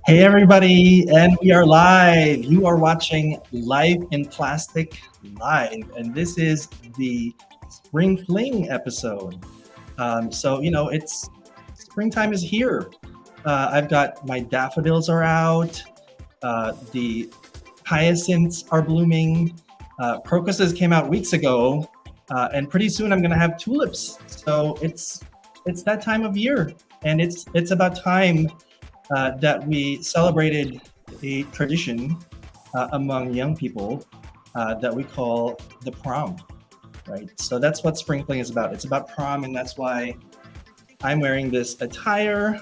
Hey everybody, and we are live. You are watching Live in Plastic Live, and this is the Spring Fling episode. So, it's springtime is here. I've got my daffodils are out, the hyacinths are blooming, crocuses came out weeks ago, and pretty soon I'm gonna have tulips. So it's that time of year, and it's about time that we celebrated a tradition among young people that we call the prom, right? So that's what Spring Fling is about. It's about prom, and that's why I'm wearing this attire.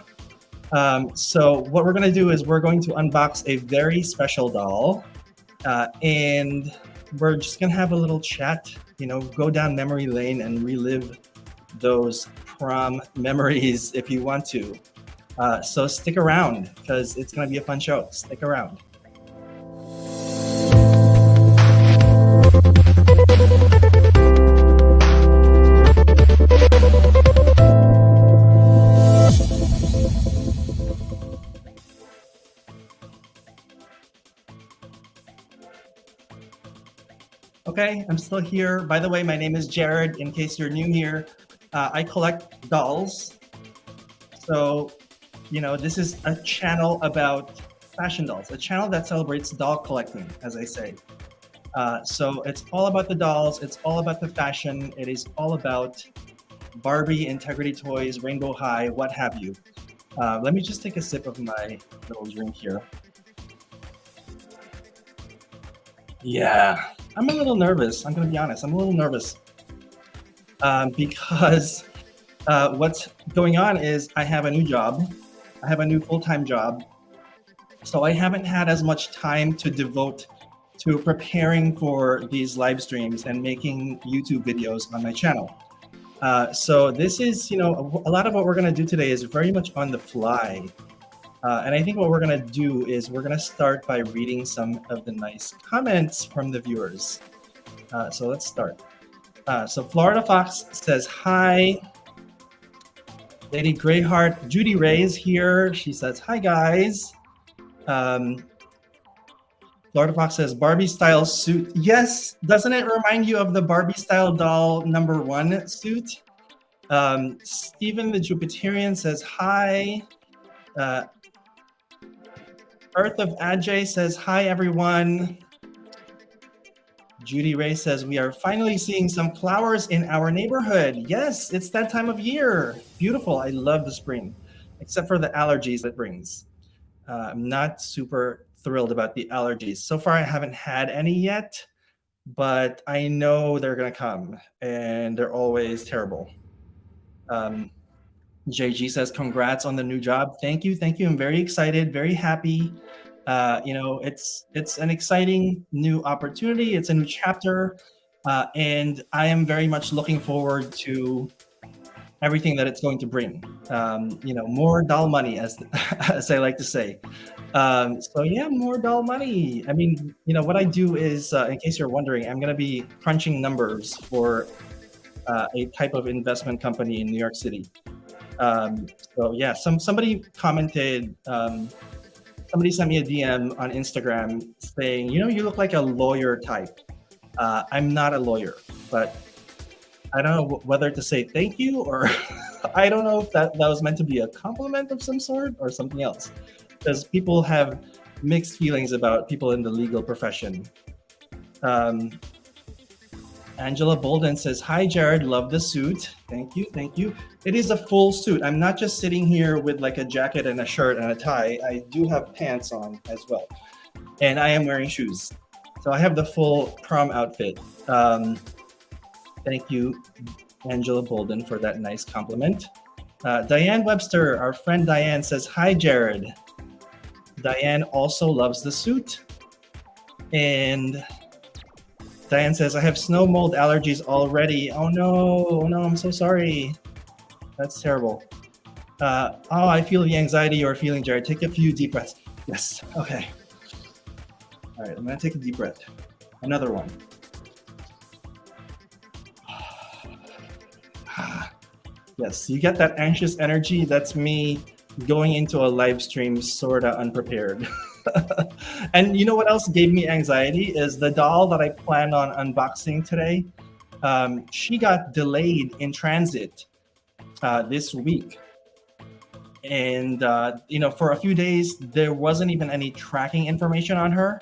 So what we're going to do is we're going to unbox a very special doll, and we're just going to have a little chat, go down memory lane and relive those prom memories if you want to. So stick around because it's going to be a fun show. Stick around. Okay, I'm still here. By the way, my name is Jared. In case you're new here, I collect dolls. So this is a channel about fashion dolls, a channel that celebrates doll collecting, as I say. So it's all about the dolls, it's all about the fashion, it is all about Barbie, Integrity Toys, Rainbow High, what have you. Let me just take a sip of my little drink here. Yeah, I'm a little nervous, I'm gonna be honest, I'm a little nervous. Because what's going on is I have a new job. I have a new full-time job, so I haven't had as much time to devote to preparing for these live streams and making YouTube videos on my channel. So this is, a lot of what we're going to do today is very much on the fly. And I think what we're going to do is we're going to start by reading some of the nice comments from the viewers. So let's start. So Florida Fox says, hi. Lady Greyheart, Judy Ray is here. She says, hi guys. Florida Fox says, Barbie style suit. Yes, doesn't it remind you of the Barbie style doll #1 suit? Stephen the Jupiterian says, hi. Earth of Ajay says, hi everyone. Judy Ray says, we are finally seeing some flowers in our neighborhood. Yes, it's that time of year. Beautiful. I love the spring, except for the allergies it brings. I'm not super thrilled about the allergies. So far, I haven't had any yet, but I know they're going to come, and they're always terrible. JG says, congrats on the new job. Thank you. Thank you. I'm very excited, very happy. It's an exciting new opportunity. It's a new chapter, and I am very much looking forward to everything that it's going to bring. More doll money, as I like to say. So yeah, more doll money. I mean, what I do is, in case you're wondering, I'm going to be crunching numbers for a type of investment company in New York City. So yeah, somebody commented. Somebody sent me a DM on Instagram saying, you look like a lawyer type. I'm not a lawyer, but I don't know whether to say thank you or I don't know if that was meant to be a compliment of some sort or something else. Because people have mixed feelings about people in the legal profession. Angela Bolden says, "Hi, Jared. Love the suit. Thank you. Thank you. It is a full suit. I'm not just sitting here with like a jacket and a shirt and a tie. I do have pants on as well. And I am wearing shoes. So I have the full prom outfit. Thank you, Angela Bolden, for that nice compliment. Diane Webster, our friend Diane, says, "Hi, Jared." Diane also loves the suit. And Diane says, "I have snow mold allergies already." Oh no, I'm so sorry. That's terrible. I feel the anxiety you're feeling, Jared. Take a few deep breaths. Yes, okay. All right, I'm gonna take a deep breath. Another one. Yes, you get that anxious energy. That's me going into a live stream sorta unprepared. And you know what else gave me anxiety is the doll that I planned on unboxing today. She got delayed in transit this week. And for a few days, there wasn't even any tracking information on her.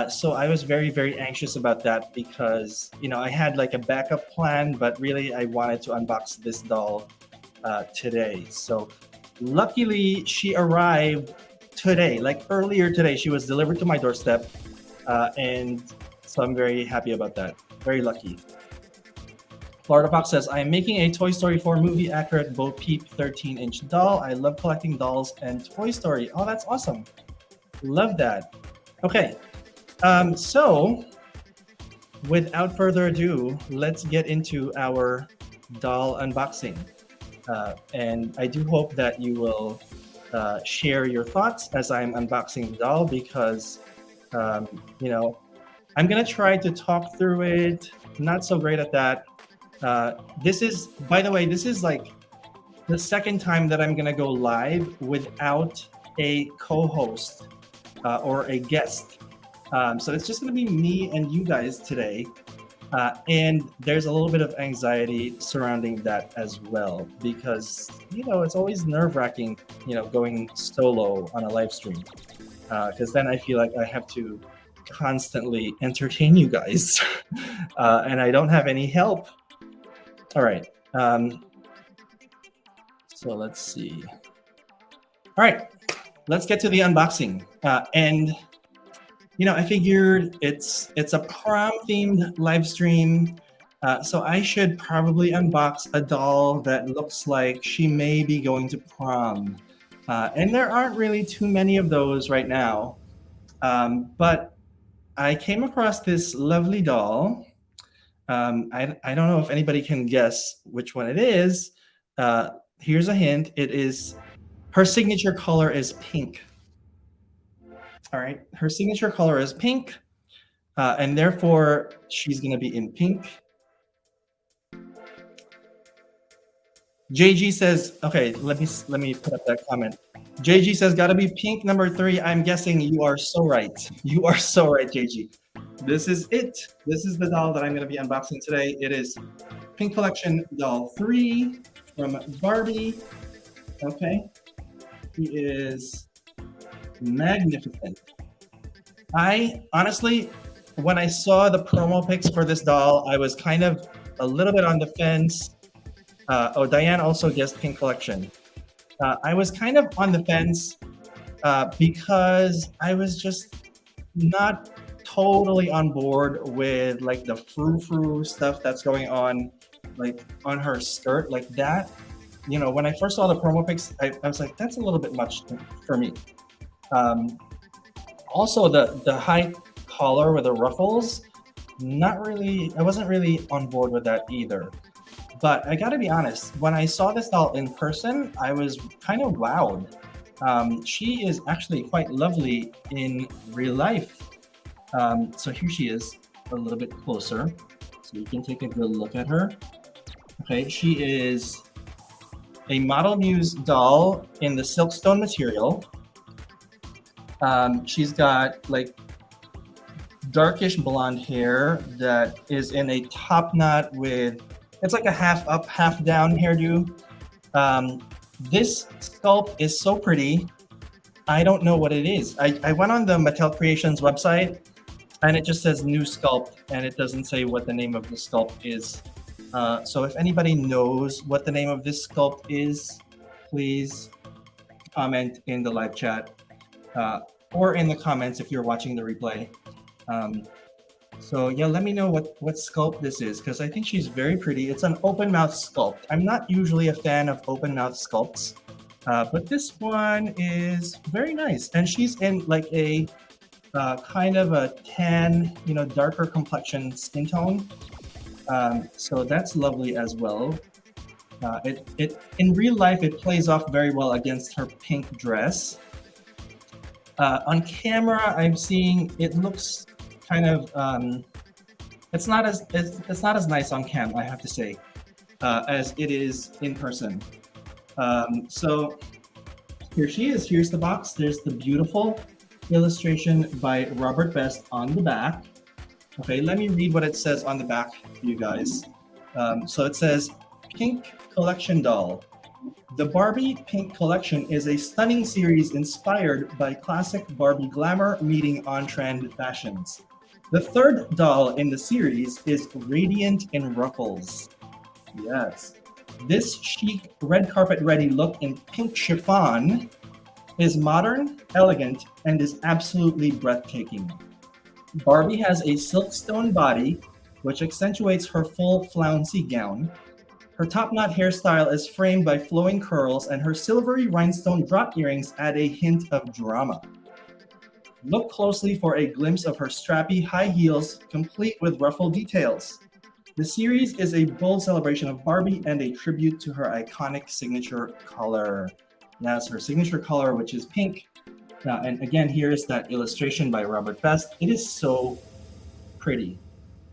So I was very, very anxious about that because, I had like a backup plan, but really I wanted to unbox this doll today. So luckily she arrived today, like earlier today. She was delivered to my doorstep. And so I'm very happy about that. Very lucky. Florida Fox says, "I am making a Toy Story 4 movie accurate Bo Peep 13-inch doll. I love collecting dolls and Toy Story." Oh, that's awesome. Love that. Okay. So without further ado, let's get into our doll unboxing. And I do hope that you will share your thoughts as I'm unboxing the doll because, I'm going to try to talk through it. Not so great at that. This is, by the way, this is like the second time that I'm going to go live without a co-host or a guest. So it's just going to be me and you guys today. And there's a little bit of anxiety surrounding that as well, because, it's always nerve-wracking, going solo on a live stream. Because then I feel like I have to constantly entertain you guys and I don't have any help. All right. So let's see. All right, let's get to the unboxing. And I figured it's a prom themed live stream. So I should probably unbox a doll that looks like she may be going to prom. And there aren't really too many of those right now. But I came across this lovely doll. I don't know if anybody can guess which one it is. Here's a hint. Her signature color is pink. All right, her signature color is pink, and therefore she's going to be in pink. JG says, okay, let me put up that comment. JG says, "Gotta be pink number 3. I'm guessing." You are so right. You are so right, JG. This is it. This is the doll that I'm going to be unboxing today. It is Pink Collection Doll 3 from Barbie. Okay. She is magnificent. I honestly, when I saw the promo pics for this doll, I was kind of a little bit on the fence. Diane also guessed Pink Collection. I was kind of on the fence because I was just not totally on board with like the frou-frou stuff that's going on, like on her skirt, like that. When I first saw the promo pics, I was like, that's a little bit much for me. Also, the high collar with the ruffles, I wasn't really on board with that either. But I gotta be honest, when I saw this doll in person, I was kind of wowed. She is actually quite lovely in real life. So here she is, a little bit closer, so you can take a good look at her. Okay, she is a model muse doll in the Silkstone material. She's got like darkish blonde hair that is in a top knot with, it's like a half up, half down hairdo. This sculpt is so pretty. I don't know what it is. I went on the Mattel Creations website And it just says new sculpt, and it doesn't say what the name of the sculpt is. So if anybody knows what the name of this sculpt is, please comment in the live chat or in the comments if you're watching the replay. So yeah, let me know what sculpt this is, because I think she's very pretty. It's an open mouth sculpt. I'm not usually a fan of open mouth sculpts, but this one is very nice. And she's in like a kind of a tan, darker complexion skin tone. So that's lovely as well. It in real life, it plays off very well against her pink dress. On camera, I'm seeing it looks kind of it's not as nice on cam, I have to say, as it is in person. So here she is. Here's the box. There's the beautiful illustration by Robert Best on the back. Okay, let me read what it says on the back for you guys. So it says, Pink Collection Doll. The Barbie Pink Collection is a stunning series inspired by classic Barbie glamour meeting on-trend fashions. The third doll in the series is radiant in ruffles. Yes. This chic red carpet ready look in pink chiffon is modern, elegant, and is absolutely breathtaking. Barbie has a silkstone body, which accentuates her full flouncy gown. Her top knot hairstyle is framed by flowing curls, and her silvery rhinestone drop earrings add a hint of drama. Look closely for a glimpse of her strappy high heels, complete with ruffled details. The series is a bold celebration of Barbie and a tribute to her iconic signature color. That's her signature color, which is pink. Now, and again, here's that illustration by Robert Best. It is so pretty.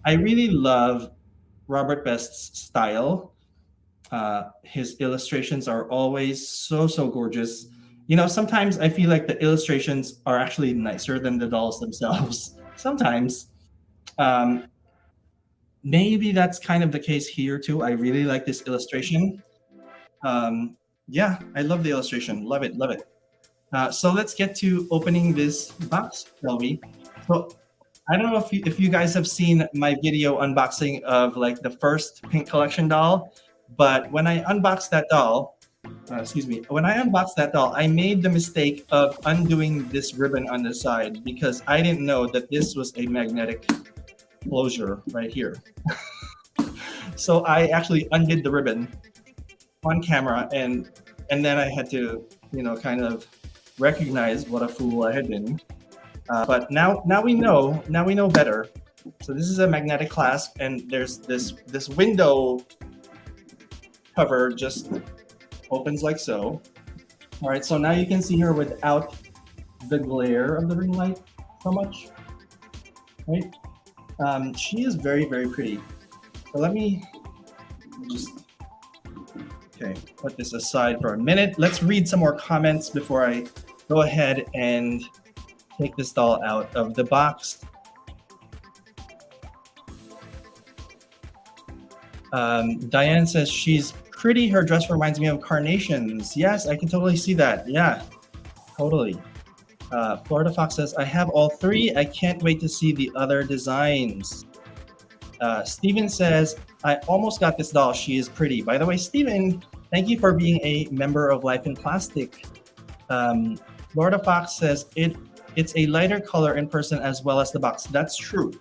I really love Robert Best's style. His illustrations are always so gorgeous. Sometimes I feel like the illustrations are actually nicer than the dolls themselves. Sometimes. Maybe that's kind of the case here too. I really like this illustration. Yeah, I love the illustration. Love it. So let's get to opening this box, shall we? So I don't know if you guys have seen my video unboxing of like the first Pink Collection doll, but when I unboxed that doll, I made the mistake of undoing this ribbon on the side because I didn't know that this was a magnetic closure right here. So I actually undid the ribbon on camera, and then I had to, kind of recognize what a fool I had been. But now we know better. So this is a magnetic clasp, and there's this window cover just opens like so. All right, so now you can see her without the glare of the ring light so much, right? She is very pretty. So let me just put this aside for a minute. Let's read some more comments before I go ahead and take this doll out of the box. Diane says she's pretty. Her dress reminds me of carnations. Yes, I can totally see that. Yeah, totally. Florida Fox says, I have all three. I can't wait to see the other designs. Steven says, I almost got this doll. She is pretty. By the way, Steven, thank you for being a member of Life in Plastic. Florida Fox says, it's a lighter color in person as well as the box. That's true.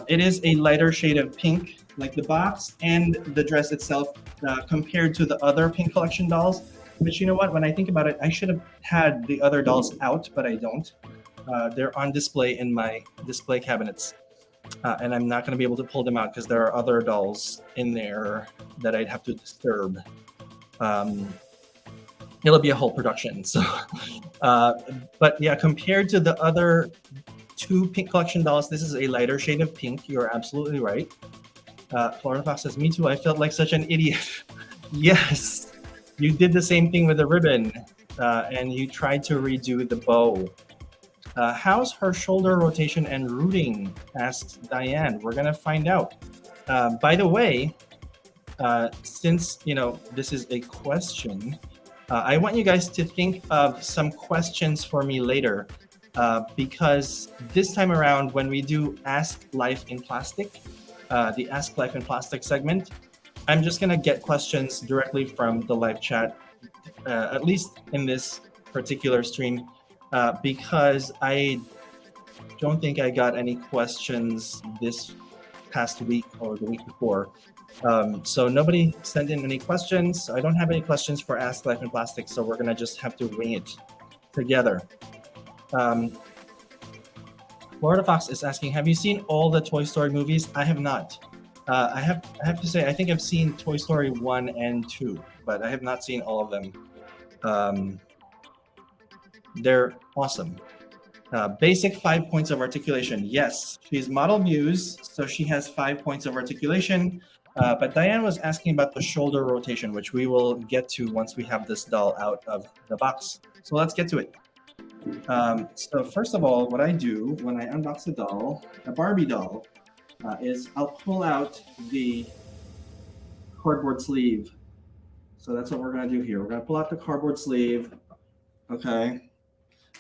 It is a lighter shade of pink, like the box and the dress itself, compared to the other Pink Collection dolls. But you know what? When I think about it, I should have had the other dolls out, but I don't. They're on display in my display cabinets. And I'm not going to be able to pull them out because there are other dolls in there that I'd have to disturb. It'll be a whole production. So, but yeah, compared to the other two Pink Collection dolls, this is a lighter shade of pink. You're absolutely right. Florida Fox says, me too. I felt like such an idiot. Yes, you did the same thing with the ribbon, and you tried to redo the bow. How's her shoulder rotation and rooting? Asks Diane. We're gonna find out. By the way, since this is a question, I want you guys to think of some questions for me later. because this time around, when we do Ask Life in Plastic, the Ask Life in Plastic segment, I'm just going to get questions directly from the live chat, at least in this particular stream, because I don't think I got any questions this past week or the week before. So nobody sent in any questions. I don't have any questions for Ask Life in Plastic, so we're going to just have to wing it together. Florida Fox is asking, have you seen all the Toy Story movies? I have not. I have to say, I think I've seen Toy Story 1 and 2, but I have not seen all of them. They're awesome. Basic 5 points of articulation. Yes, she's model muse, so she has 5 points of articulation. But Diane was asking about the shoulder rotation, which we will get to once we have this doll out of the box. So let's get to it. So first of all, what I do when I unbox a doll, a Barbie doll, is I'll pull out the cardboard sleeve. So that's what we're going to do here. We're going to pull out the cardboard sleeve. Okay.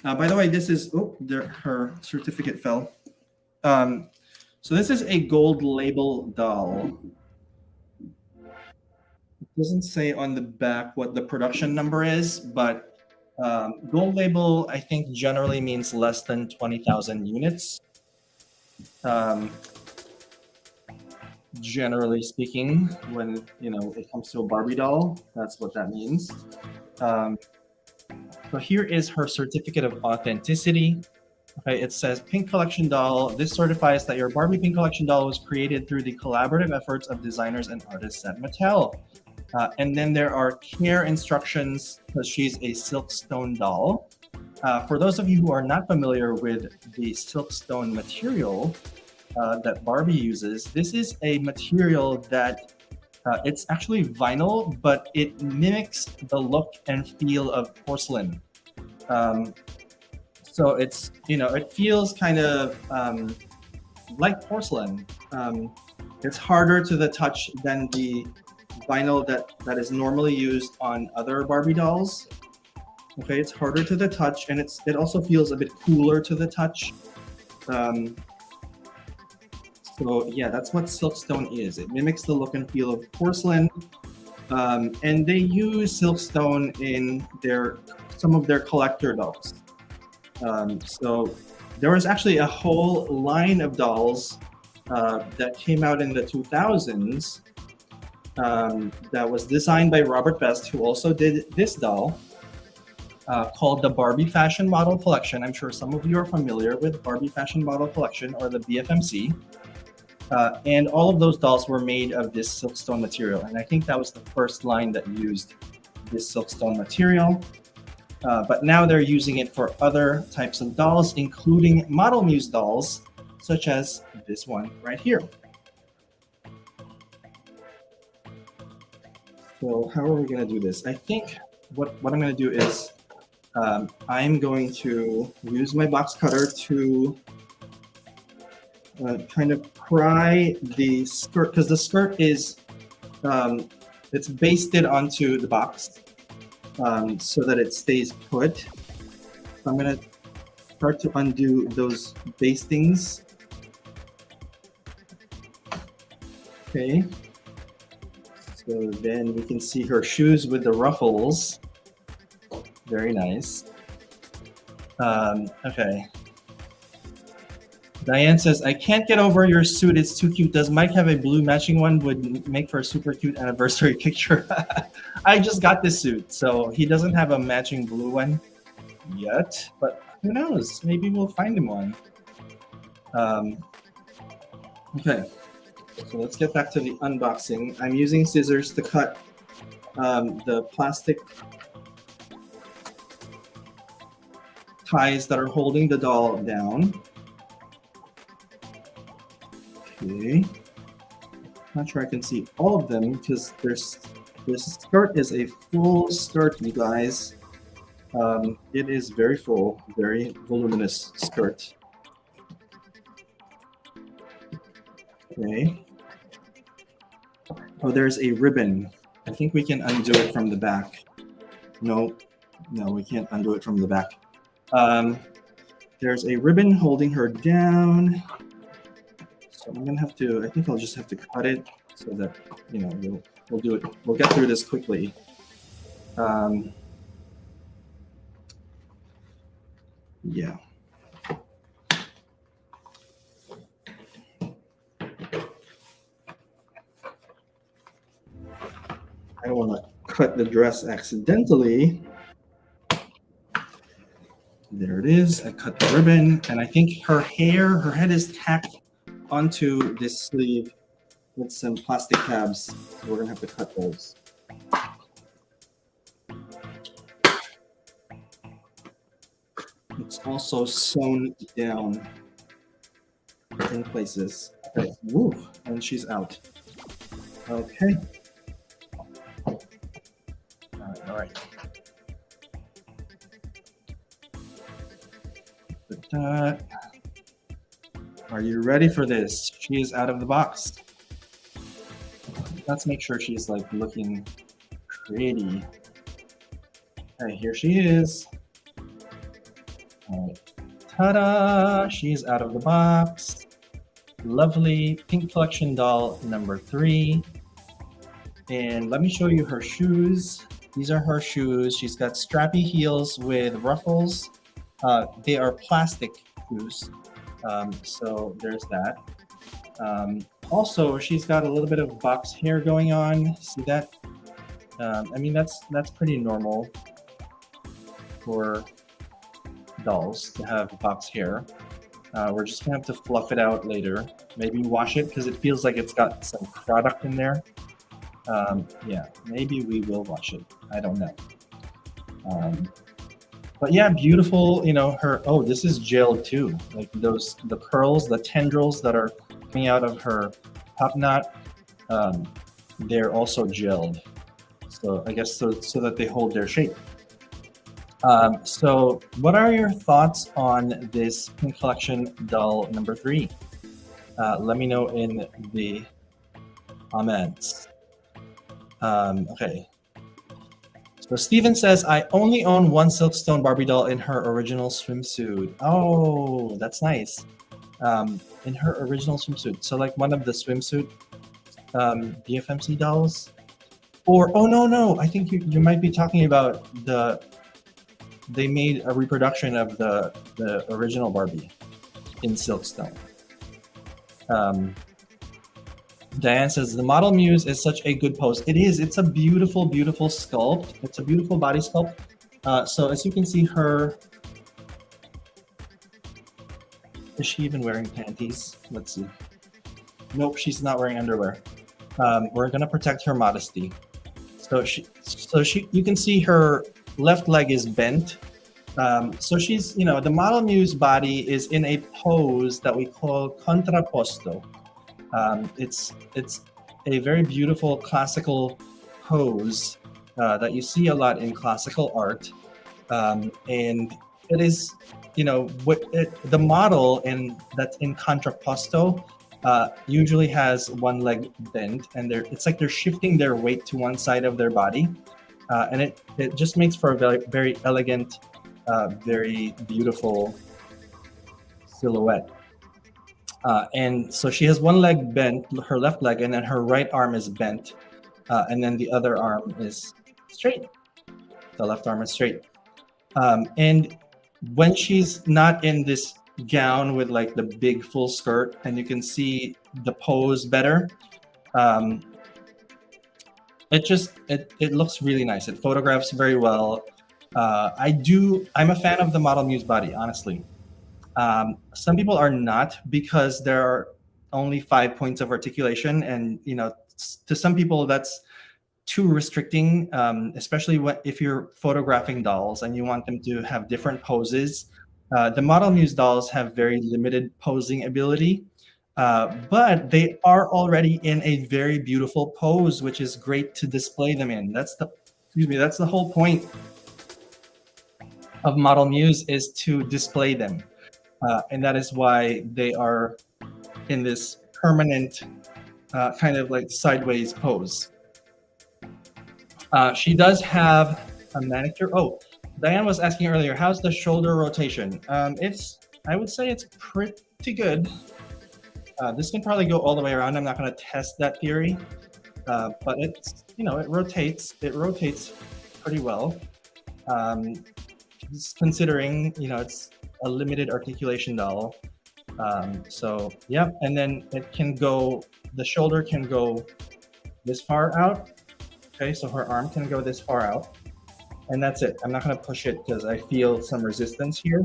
By the way, this is, her certificate fell. So this is a gold label doll. It doesn't say on the back what the production number is, but gold label, I think, generally means less than 20,000 units. Generally speaking, when it comes to a Barbie doll, that's what that means. So here is her certificate of authenticity. Okay, it says Pink Collection Doll. This certifies that your Barbie Pink Collection Doll was created through the collaborative efforts of designers and artists at Mattel. And then there are care instructions because she's a Silkstone doll. For those of you who are not familiar with the Silkstone material that Barbie uses, this is a material that it's actually vinyl, but it mimics the look and feel of porcelain. So it's, it feels kind of like porcelain. It's harder to the touch than the vinyl that is normally used on other Barbie dolls. Okay, it's harder to the touch, and it also feels a bit cooler to the touch. So yeah, that's what Silkstone is. It mimics the look and feel of porcelain. And they use Silkstone in some of their collector dolls. So there was actually a whole line of dolls that came out in the 2000s that was designed by Robert Best, who also did this doll, called the Barbie Fashion Model Collection. I'm sure some of you are familiar with Barbie Fashion Model Collection, or the BFMC. And all of those dolls were made of this Silkstone material. And I think that was the first line that used this Silkstone material. But now they're using it for other types of dolls, including model muse dolls, such as this one right here. So how are we going to do this? I think what I'm going to do is I'm going to use my box cutter to kind of pry the skirt, because the skirt is it's basted onto the box so that it stays put. So I'm going to start to undo those bastings. Okay. So then we can see her shoes with the ruffles. Very nice. Okay. Diane says, I can't get over your suit. It's too cute. Does Mike have a blue matching one? Would make for a super cute anniversary picture. I just got this suit, so he doesn't have a matching blue one yet, but who knows? Maybe we'll find him one. Okay, so let's get back to the unboxing. I'm using scissors to cut the plastic ties that are holding the doll down. Okay, not sure I can see all of them because this skirt is a full skirt, you guys. It is very full, very voluminous skirt. Okay. Oh, there's a ribbon. I think we can undo it from the back. No, we can't undo it from the back. There's a ribbon holding her down. So I'm gonna have to, I think I'll just have to cut it so that, we'll do it. We'll get through this quickly. Yeah. I don't want to cut the dress accidentally. There it is. I cut the ribbon, and I think her head is tacked onto this sleeve with some plastic tabs. So we're gonna have to cut those. It's also sewn down in places. Okay, woo, and she's out. Okay. All right. Put that. Are you ready for this? She is out of the box. Let's make sure she's like looking pretty. Okay, here she is. All right. Ta-da! She's out of the box. Lovely Pink Collection Doll number 3. And let me show you her shoes. These are her shoes. She's got strappy heels with ruffles. They are plastic shoes. So there's that. Also, she's got a little bit of box hair going on. See that? I mean, that's pretty normal for dolls to have box hair. We're just gonna have to fluff it out later. Maybe wash it because it feels like it's got some product in there. Yeah, maybe we will wash it. I don't know. But yeah, beautiful. Oh, this is gelled too. Like the curls, the tendrils that are coming out of her top knot, they're also gelled. So I guess so that they hold their shape. So what are your thoughts on this Pink Collection Doll number 3? Let me know in the comments. Okay. So Steven says, I only own one Silkstone Barbie doll in her original swimsuit. Oh, that's nice. In her original swimsuit. So like one of the swimsuit BFMC dolls? Or, oh, no. I think you might be talking about they made a reproduction of the original Barbie in Silkstone. Diane says, the model muse is such a good pose. It is. It's a beautiful, beautiful sculpt. It's a beautiful body sculpt. So as you can see, is she even wearing panties? Let's see. Nope, she's not wearing underwear. We're gonna protect her modesty. So you can see her left leg is bent. So she's, the model muse body is in a pose that we call contrapposto. It's a very beautiful classical pose that you see a lot in classical art, and it is, the model that's in contrapposto usually has one leg bent, and it's like they're shifting their weight to one side of their body, and it just makes for a very, very elegant, very beautiful silhouette. And so she has one leg bent, her left leg, and then her right arm is bent, and then the other arm is straight. The left arm is straight. And when she's not in this gown with like the big full skirt, and you can see the pose better, it looks really nice. It photographs very well. I'm a fan of the model muse body, honestly. Some people are not, because there are only 5 points of articulation, and to some people that's too restricting, especially if you're photographing dolls and you want them to have different poses. The model muse dolls have very limited posing ability, but they are already in a very beautiful pose, which is great to display them in. That's the whole point of model muse, is to display them. And that is why they are in this permanent kind of like sideways pose. She does have a manicure. Oh, Diane was asking earlier, how's the shoulder rotation? It's I would say it's pretty good. This can probably go all the way around. I'm not going to test that theory, but it's, it rotates. It rotates pretty well. Considering, it's a limited articulation doll. So yeah, and then it can go, the shoulder can go this far out. Okay, so her arm can go this far out, and that's it. I'm not going to push it because I feel some resistance here.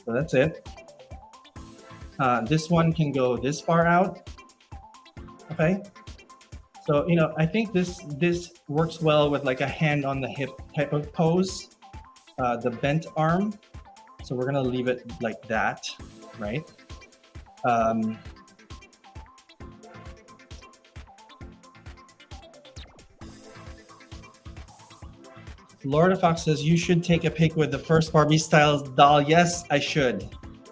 So that's it. This one can go this far out. Okay. So, I think this works well with like a hand on the hip type of pose, the bent arm. So we're going to leave it like that, right? Florida Fox says, you should take a pic with the first Barbie style doll. Yes, I should.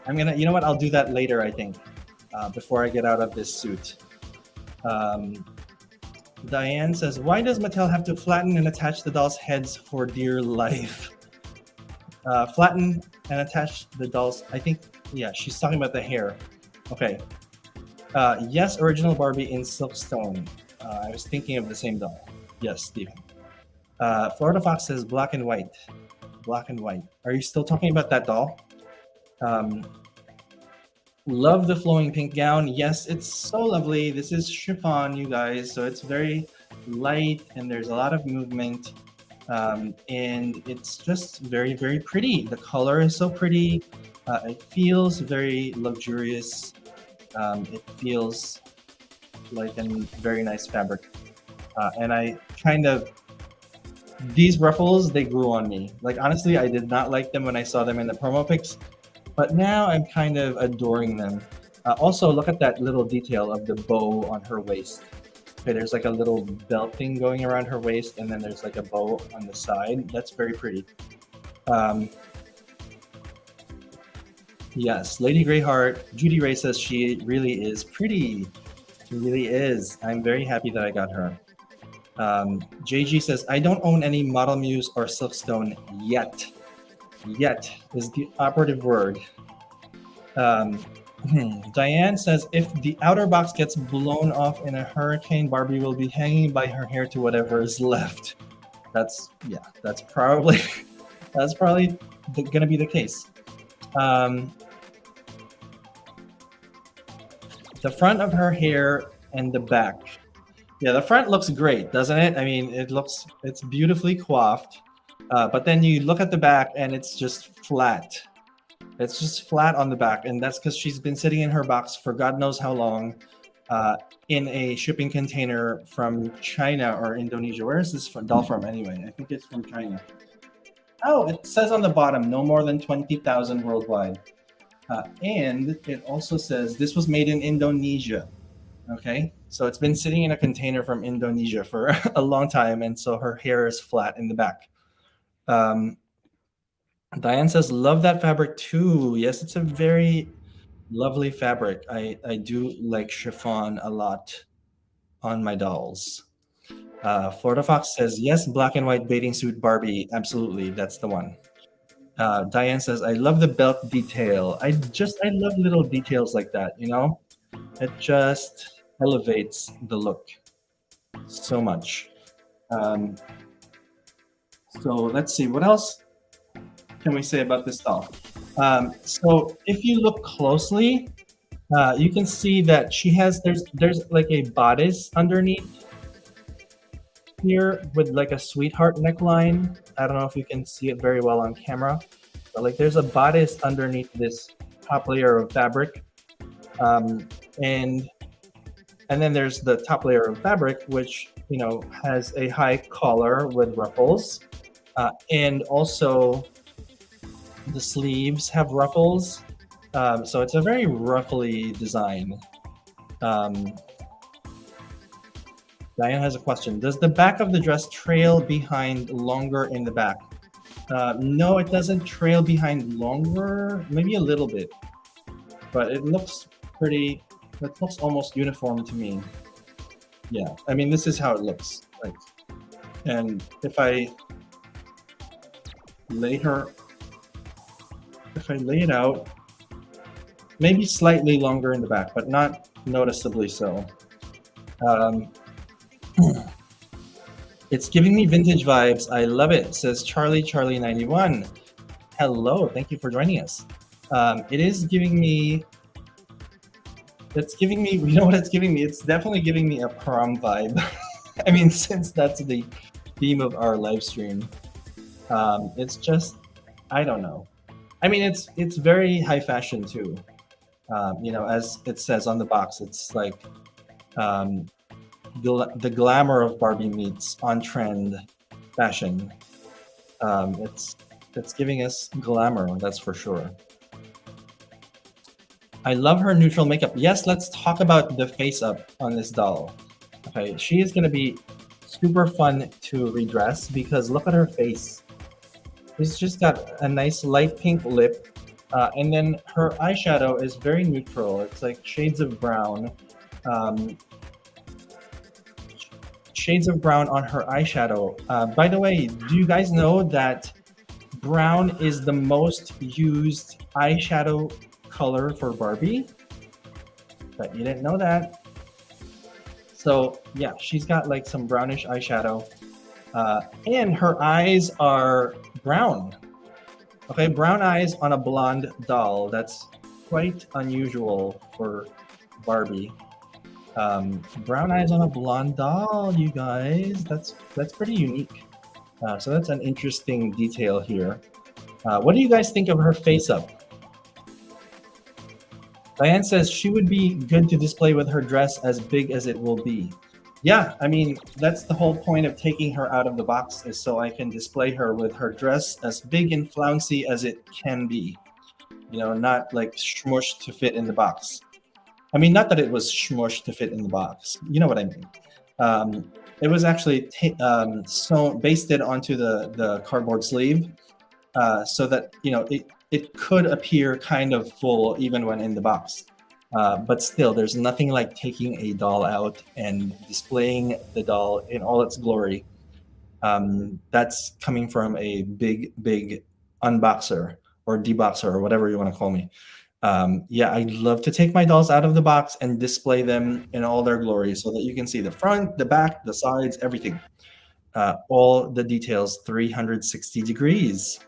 I'm going to, you know what? I'll do that later, I think, before I get out of this suit. Diane says, why does Mattel have to flatten and attach the dolls' heads for dear life? Flatten and attach the dolls. I think, yeah, she's talking about the hair. Okay. Yes, original Barbie in Silkstone. I was thinking of the same doll. Yes, Stephen. Florida Fox says black and white. Black and white. Are you still talking about that doll? Love the flowing pink gown. Yes, it's so lovely. This is chiffon, you guys. So it's very light and there's a lot of movement. And it's just very, very pretty. The color is so pretty. It feels very luxurious. It feels like a very nice fabric. And I kind of, these ruffles, they grew on me. Like, honestly, I did not like them when I saw them in the promo pics, but now I'm kind of adoring them. Also, look at that little detail of the bow on her waist. Okay, there's like a little belt thing going around her waist, and then there's like a bow on the side. That's very pretty. Yes, Lady Greyheart, Judy Ray says she really is pretty. She really is. I'm very happy that I got her. JG says, I don't own any Model Muse or Silkstone yet. Yet is the operative word. Diane says, if the outer box gets blown off in a hurricane, Barbie will be hanging by her hair to whatever is left. That's probably gonna be the case. The front of her hair and the back. Yeah, the front looks great, doesn't it? I mean, it's beautifully coiffed, but then you look at the back and it's just flat. It's just flat on the back, and that's because she's been sitting in her box for God knows how long, in a shipping container from China or Indonesia. Where is this doll from anyway? I think it's from China. Oh, it says on the bottom, no more than 20,000 worldwide. And it also says this was made in Indonesia. Okay, so it's been sitting in a container from Indonesia for a long time, and so her hair is flat in the back. Diane says, love that fabric too. Yes, it's a very lovely fabric. I do like chiffon a lot on my dolls. Florida Fox says, yes, black and white bathing suit Barbie. Absolutely, that's the one. Diane says, I love the belt detail. I love little details like that, It just elevates the look so much. So let's see, what else can we say about this doll? So if you look closely, you can see that she has, there's like a bodice underneath here with like a sweetheart neckline. I don't know if you can see it very well on camera, but like there's a bodice underneath this top layer of fabric. And then there's the top layer of fabric, which, has a high collar with ruffles. And also the sleeves have ruffles. So it's a very ruffly design. Diane has a question. Does the back of the dress trail behind longer in the back? No, it doesn't trail behind longer, maybe a little bit. But it looks pretty, it looks almost uniform to me. Yeah, I mean, this is how it looks like. And if I lay it out, maybe slightly longer in the back, but not noticeably so. Um, it's giving me vintage vibes. I love it, says Charlie91. Hello, thank you for joining us. It is giving me, it's giving me, you know what it's giving me? It's definitely giving me a prom vibe. I mean, since that's the theme of our live stream, it's just, I don't know. I mean, it's very high fashion too. You know, as it says on the box, it's like um, the glamour of Barbie meets on trend fashion. It's giving us glamour, that's for sure. I love her neutral makeup. Yes, let's talk about the face up on this doll. Okay, she is gonna be super fun to redress because look at her face. She's just got a nice light pink lip, and then her eyeshadow is very neutral. It's like shades of brown. Um, shades of brown on her eyeshadow. By the way, do you guys know that brown is the most used eyeshadow color for Barbie? But you didn't know that. So yeah, she's got like some brownish eyeshadow, and her eyes are brown. Okay, brown eyes on a blonde doll. That's quite unusual for Barbie. Brown eyes on a blonde doll, you guys. That's pretty unique. So that's an interesting detail here. What do you guys think of her face up? Diane says she would be good to display with her dress as big as it will be. Yeah, I mean, that's the whole point of taking her out of the box, is so I can display her with her dress as big and flouncy as it can be. You know, not like smushed to fit in the box. I mean, not that it was smushed to fit in the box. You know what I mean. It was actually basted onto the cardboard sleeve, so that, you know, it could appear kind of full even when in the box. But still, there's nothing like taking a doll out and displaying the doll in all its glory. That's coming from a big unboxer or deboxer or whatever you want to call me. Yeah, I love to take my dolls out of the box and display them in all their glory so that you can see the front, the back, the sides, everything. All the details, 360 degrees.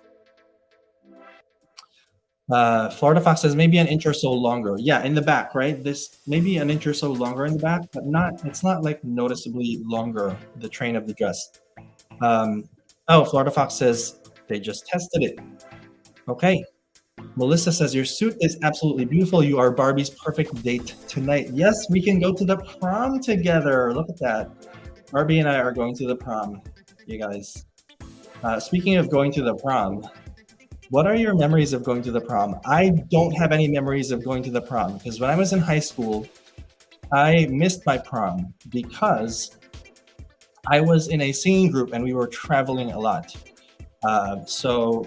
Florida Fox says maybe an inch or so longer. Yeah, in the back, right? This maybe an inch or so longer in the back, but it's not like noticeably longer, the train of the dress. Oh, Florida Fox says they just tested it. Okay. Melissa says your suit is absolutely beautiful. You are Barbie's perfect date tonight. Yes, we can go to the prom together. Look at that. Barbie and I are going to the prom, you guys. Speaking of going to the prom, what are your memories of going to the prom? I don't have any memories of going to the prom because when I was in high school, I missed my prom because I was in a singing group and we were traveling a lot. So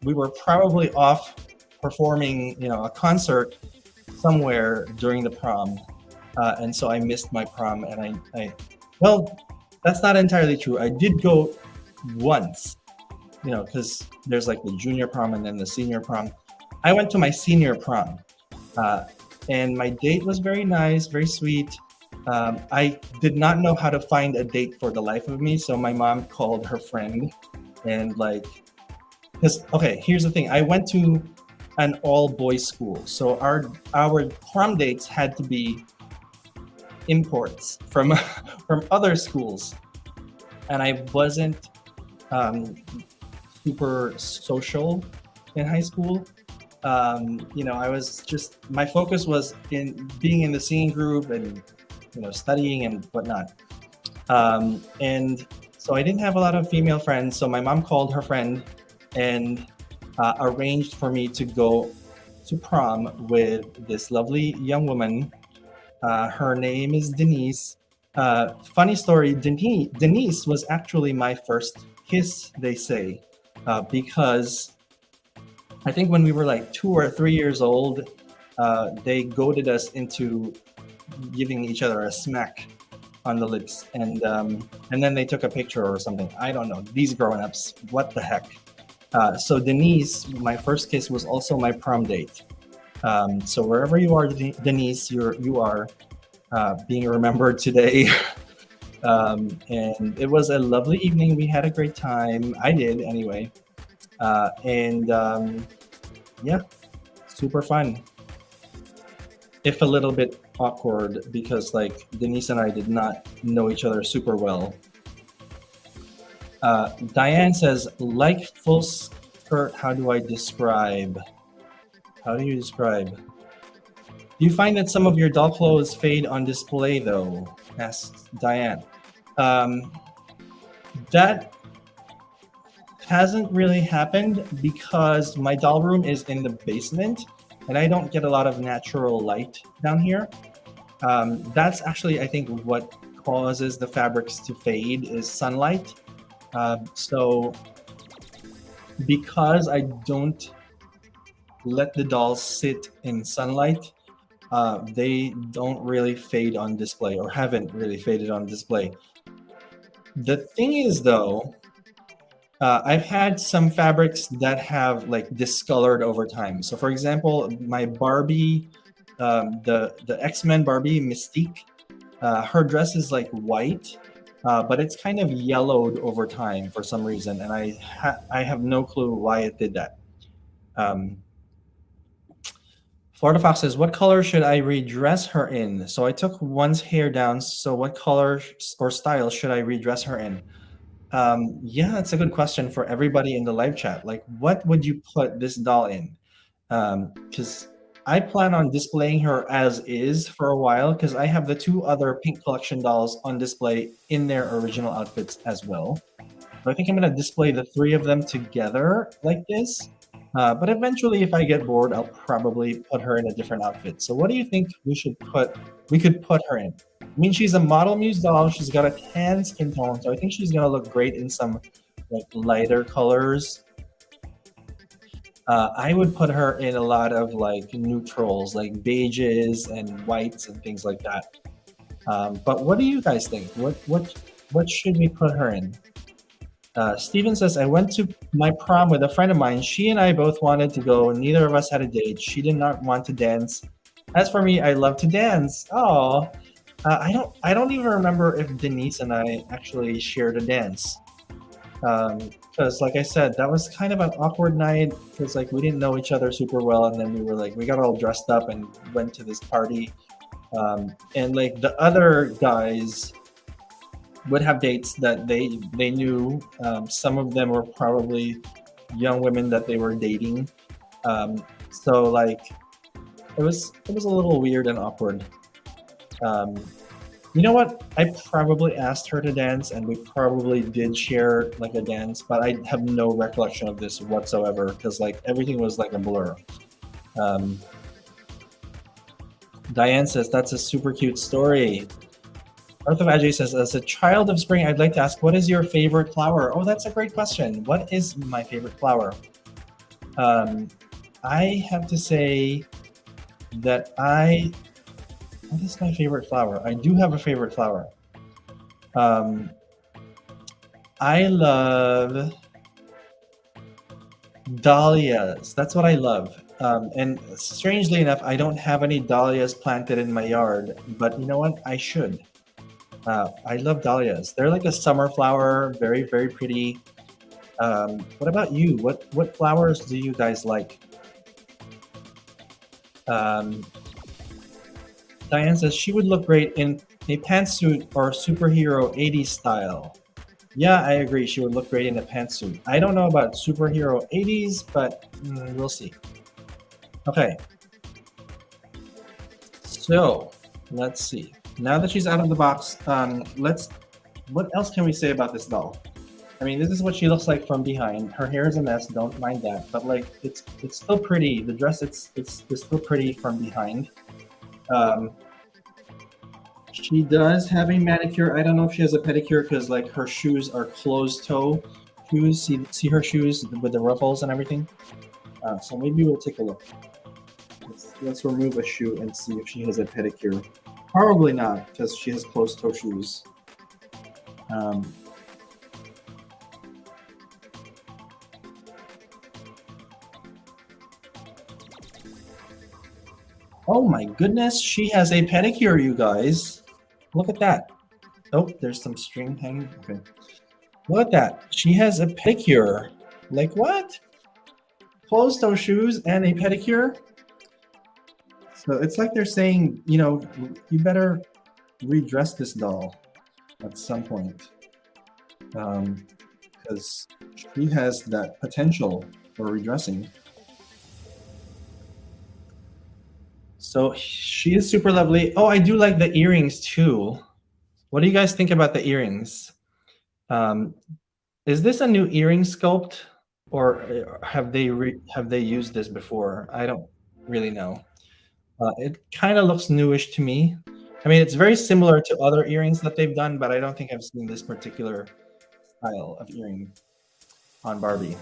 we were probably off performing, you know, a concert somewhere during the prom. And so I missed my prom, and well, that's not entirely true. I did go once, you know, because there's like the junior prom and then the senior prom. I went to my senior prom, and my date was very nice, very sweet. I did not know how to find a date for the life of me, so my mom called her friend, and like, because okay, here's the thing: I went to an all-boys school, so our prom dates had to be imports from from other schools, and I wasn't super social in high school. You know, I was just, my focus was in being in the singing group and, you know, studying and whatnot. And so I didn't have a lot of female friends. So my mom called her friend and arranged for me to go to prom with this lovely young woman. Her name is Denise. Funny story, Denise was actually my first kiss, they say, because I think when we were like 2 or 3 years old, they goaded us into giving each other a smack on the lips, and then they took a picture or something. I don't know. These grown-ups, what the heck? So Denise, my first kiss, was also my prom date. So wherever you are, Denise, you are being remembered today. And it was a lovely evening. We had a great time. I did anyway. And yeah, super fun. If a little bit awkward because like Denise and I did not know each other super well. Diane says, like full skirt, how do I describe? How do you describe? Do you find that some of your doll clothes fade on display though? Asks Diane. Um, that hasn't really happened because my doll room is in the basement and I don't get a lot of natural light down here. That's actually, I think, what causes the fabrics to fade is sunlight. So because I don't let the dolls sit in sunlight, they don't really fade on display or haven't really faded on display. The thing is, though, I've had some fabrics that have like discolored over time. So, for example, my Barbie, the X-Men Barbie Mystique, her dress is like white, but it's kind of yellowed over time for some reason, and I have no clue why it did that. Um, Florida Fox says, "What color should I redress her in?" So I took one's hair down. So what color or style should I redress her in? Yeah, that's a good question for everybody in the live chat. Like, what would you put this doll in? Because I plan on displaying her as is for a while because I have the two other Pink Collection dolls on display in their original outfits as well. So I think I'm going to display the three of them together like this. But eventually, if I get bored, I'll probably put her in a different outfit. So what do you think we could put her in? I mean, she's a model muse doll. She's got a tan skin tone, so I think she's gonna look great in some like lighter colors. I would put her in a lot of like neutrals, like beiges and whites and things like that. But what do you guys think? What should we put her in? Steven says, I went to my prom with a friend of mine. She and I both wanted to go. Neither of us had a date. She did not want to dance. As for me, I love to dance. Oh, I don't even remember if Denise and I actually shared a dance. Because like I said, that was kind of an awkward night because like we didn't know each other super well, and then we got all dressed up and went to this party. And like the other guys would have dates that they knew. Some of them were probably young women that they were dating. So like it was a little weird and awkward. Um, you know what? I probably asked her to dance, and we probably did share like a dance, but I have no recollection of this whatsoever because like everything was like a blur. Um, Diane says that's a super cute story. Arthur Ajay says, as a child of spring, I'd like to ask, what is your favorite flower? Oh, that's a great question. What is my favorite flower? Um, I have to say that what is my favorite flower? I do have a favorite flower. Um, I love dahlias. That's what I love. And strangely enough, I don't have any dahlias planted in my yard, but you know what? I should. I love dahlias. They're like a summer flower, very, very pretty. What about you? What flowers do you guys like? Um, Diane says she would look great in a pantsuit or superhero 80s style. Yeah, I agree. She would look great in a pantsuit. I don't know about superhero 80s, but we'll see. Okay. So let's see. Now that she's out of the box, what else can we say about this doll? I mean, this is what she looks like from behind. Her hair is a mess. Don't mind that, but like, it's still pretty. The dress, it's still pretty from behind. Um, she does have a manicure. I don't know if she has a pedicure because like her shoes are closed toe shoes. See her shoes with the ruffles and everything. So maybe we'll take a look. Let's remove a shoe and see if she has a pedicure. Probably not because she has closed toe shoes. Um, Oh my goodness, she has a pedicure, you guys. Look at that. Oh, there's some string hanging. Okay. Look at that. She has a pedicure. Like what? Closed toe shoes and a pedicure? So it's like they're saying, you better redress this doll at some point. Because she has that potential for redressing. So she is super lovely. Oh, I do like the earrings too. What do you guys think about the earrings? Um, is this a new earring sculpt, or have they used this before? I don't really know. It kind of looks newish to me. I mean, it's very similar to other earrings that they've done, but I don't think I've seen this particular style of earring on Barbie.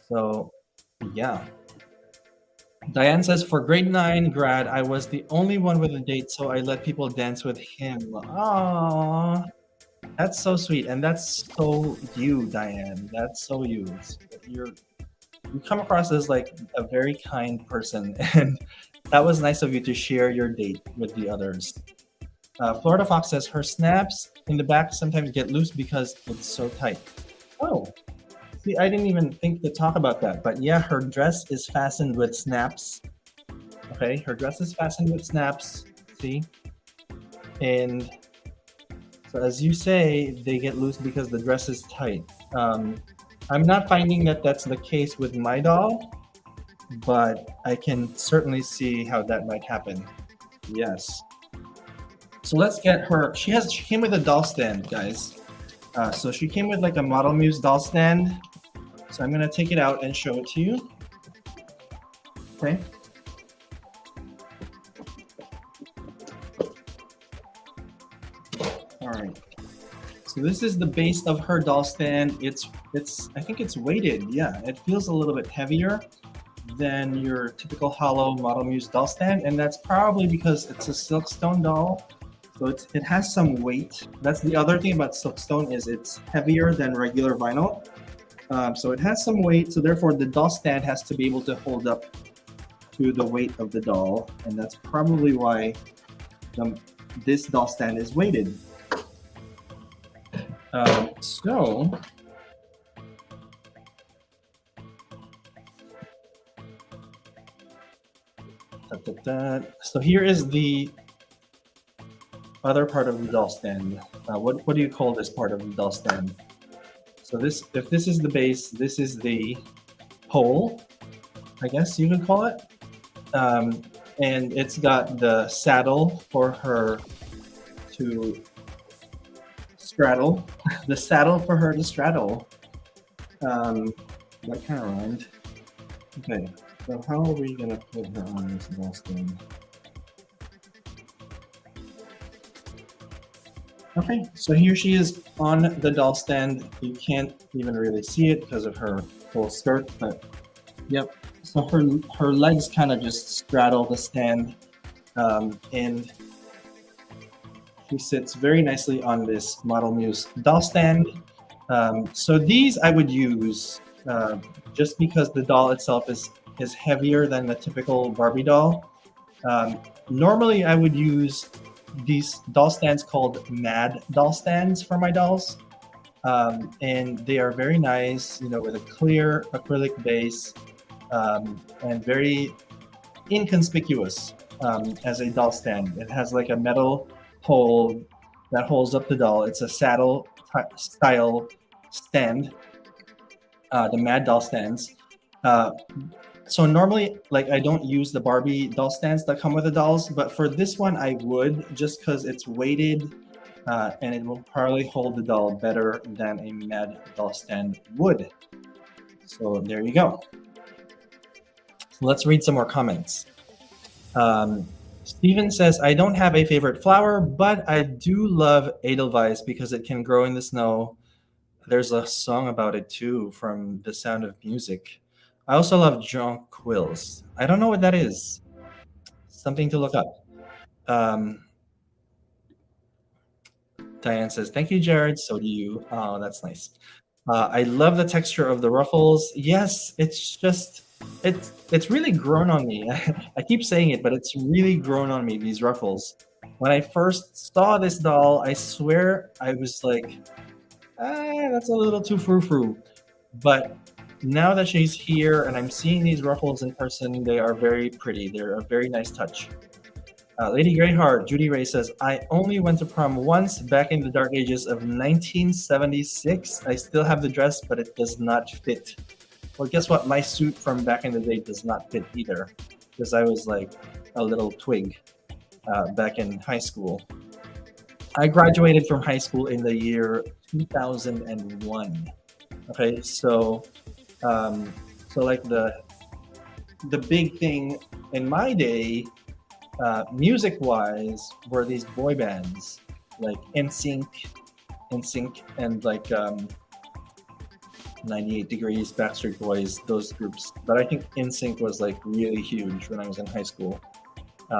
So, yeah. Diane says, for grade 9 grad, I was the only one with a date, so I let people dance with him. Aww, that's so sweet. And that's so you, Diane. That's so you. You come across as like a very kind person. And that was nice of you to share your date with the others. Florida Fox says, her snaps in the back sometimes get loose because it's so tight. Oh, see, I didn't even think to talk about that. But yeah, her dress is fastened with snaps. Okay, her dress is fastened with snaps. See? And so, as you say, they get loose because the dress is tight. I'm not finding that that's the case with my doll, but I can certainly see how that might happen. Yes. So let's get her. She came with a doll stand, guys. So she came with like a Model Muse doll stand. So I'm gonna take it out and show it to you. Okay. All right. So this is the base of her doll stand. It's I think it's weighted. Yeah, it feels a little bit heavier than your typical hollow Model Muse doll stand, and that's probably because it's a Silkstone doll. So it has some weight. That's the other thing about Silkstone is it's heavier than regular vinyl. So it has some weight. So therefore, the doll stand has to be able to hold up to the weight of the doll, and that's probably why this doll stand is weighted. So so here is the other part of the doll stand. What do you call this part of the doll stand? So if this is the base, this is the pole, I guess you could call it. And it's got the saddle for her to straddle. The saddle for her to straddle. That kind of rhymed. Okay, so how are we gonna put her on this doll stand? Okay, so here she is on the doll stand. You can't even really see it because of her full skirt, but yep. So her legs kind of just straddle the stand, and she sits very nicely on this Model Muse doll stand. So these I would use just because the doll itself is heavier than the typical Barbie doll. Normally, I would use these doll stands called Mad doll stands for my dolls. And they are very nice, with a clear acrylic base, and very inconspicuous as a doll stand. It has like a metal pole that holds up the doll. It's a saddle style stand, the Mad doll stands. So normally, like I don't use the Barbie doll stands that come with the dolls, but for this one I would, just because it's weighted, and it will probably hold the doll better than a Mad doll stand would. So there you go. Let's read some more comments. Steven says, I don't have a favorite flower, but I do love Edelweiss because it can grow in the snow. There's a song about it too from The Sound of Music. I also love jonquils. I don't know what that is. Something to look up. Diane says, thank you, Jared. So do you. Oh, that's nice. I love the texture of the ruffles. Yes, it's just It's really grown on me. I keep saying it, but it's really grown on me, these ruffles. When I first saw this doll, I swear I was like, that's a little too frou-frou. But now that she's here and I'm seeing these ruffles in person, they are very pretty. They're a very nice touch. Lady Greyheart, Judy Ray says, I only went to prom once back in the dark ages of 1976. I still have the dress, but it does not fit. Well, guess what? My suit from back in the day does not fit either, because I was like a little twig back in high school. I graduated from high school in the year 2001. Okay, so like the big thing in my day, music wise, were these boy bands like NSYNC, and like 98 Degrees, Backstreet Boys, those groups. But I think NSYNC was like really huge when I was in high school.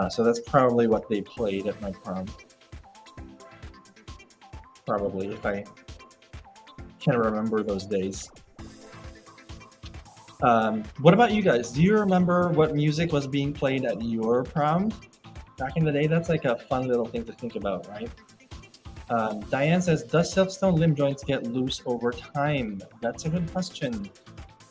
So that's probably what they played at my prom. Probably, if I can remember those days. What about you guys? Do you remember what music was being played at your prom back in the day? That's like a fun little thing to think about, right? Diane says, does Silkstone limb joints get loose over time? That's a good question.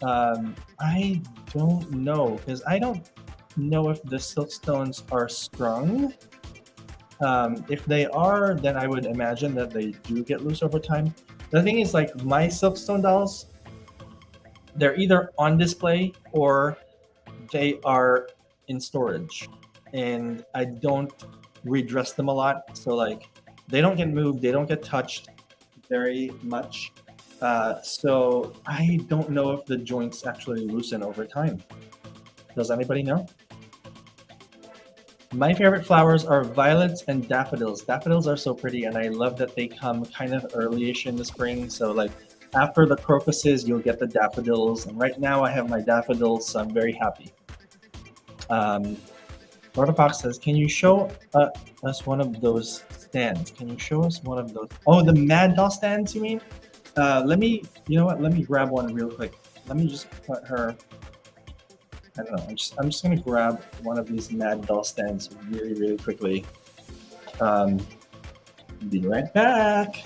I don't know, because I don't know if the Silkstones are strung. If they are, then I would imagine that they do get loose over time. The thing is, like, my Silkstone dolls, they're either on display or they are in storage. And I don't redress them a lot. So, like, they don't get moved, they don't get touched very much. So I don't know if the joints actually loosen over time. Does anybody know? My favorite flowers are violets and daffodils. Daffodils are so pretty, and I love that they come kind of early-ish in the spring. So like after the crocuses, you'll get the daffodils. And right now I have my daffodils, so I'm very happy. Lord Fox says, can you show us one of those stands? Can you show us one of those? Oh, the Mad Doll stands, you mean? Let me, you know what? Let me grab one real quick. Let me just put her, I don't know. I'm just gonna grab one of these Mad Doll stands really, really quickly. Be right back.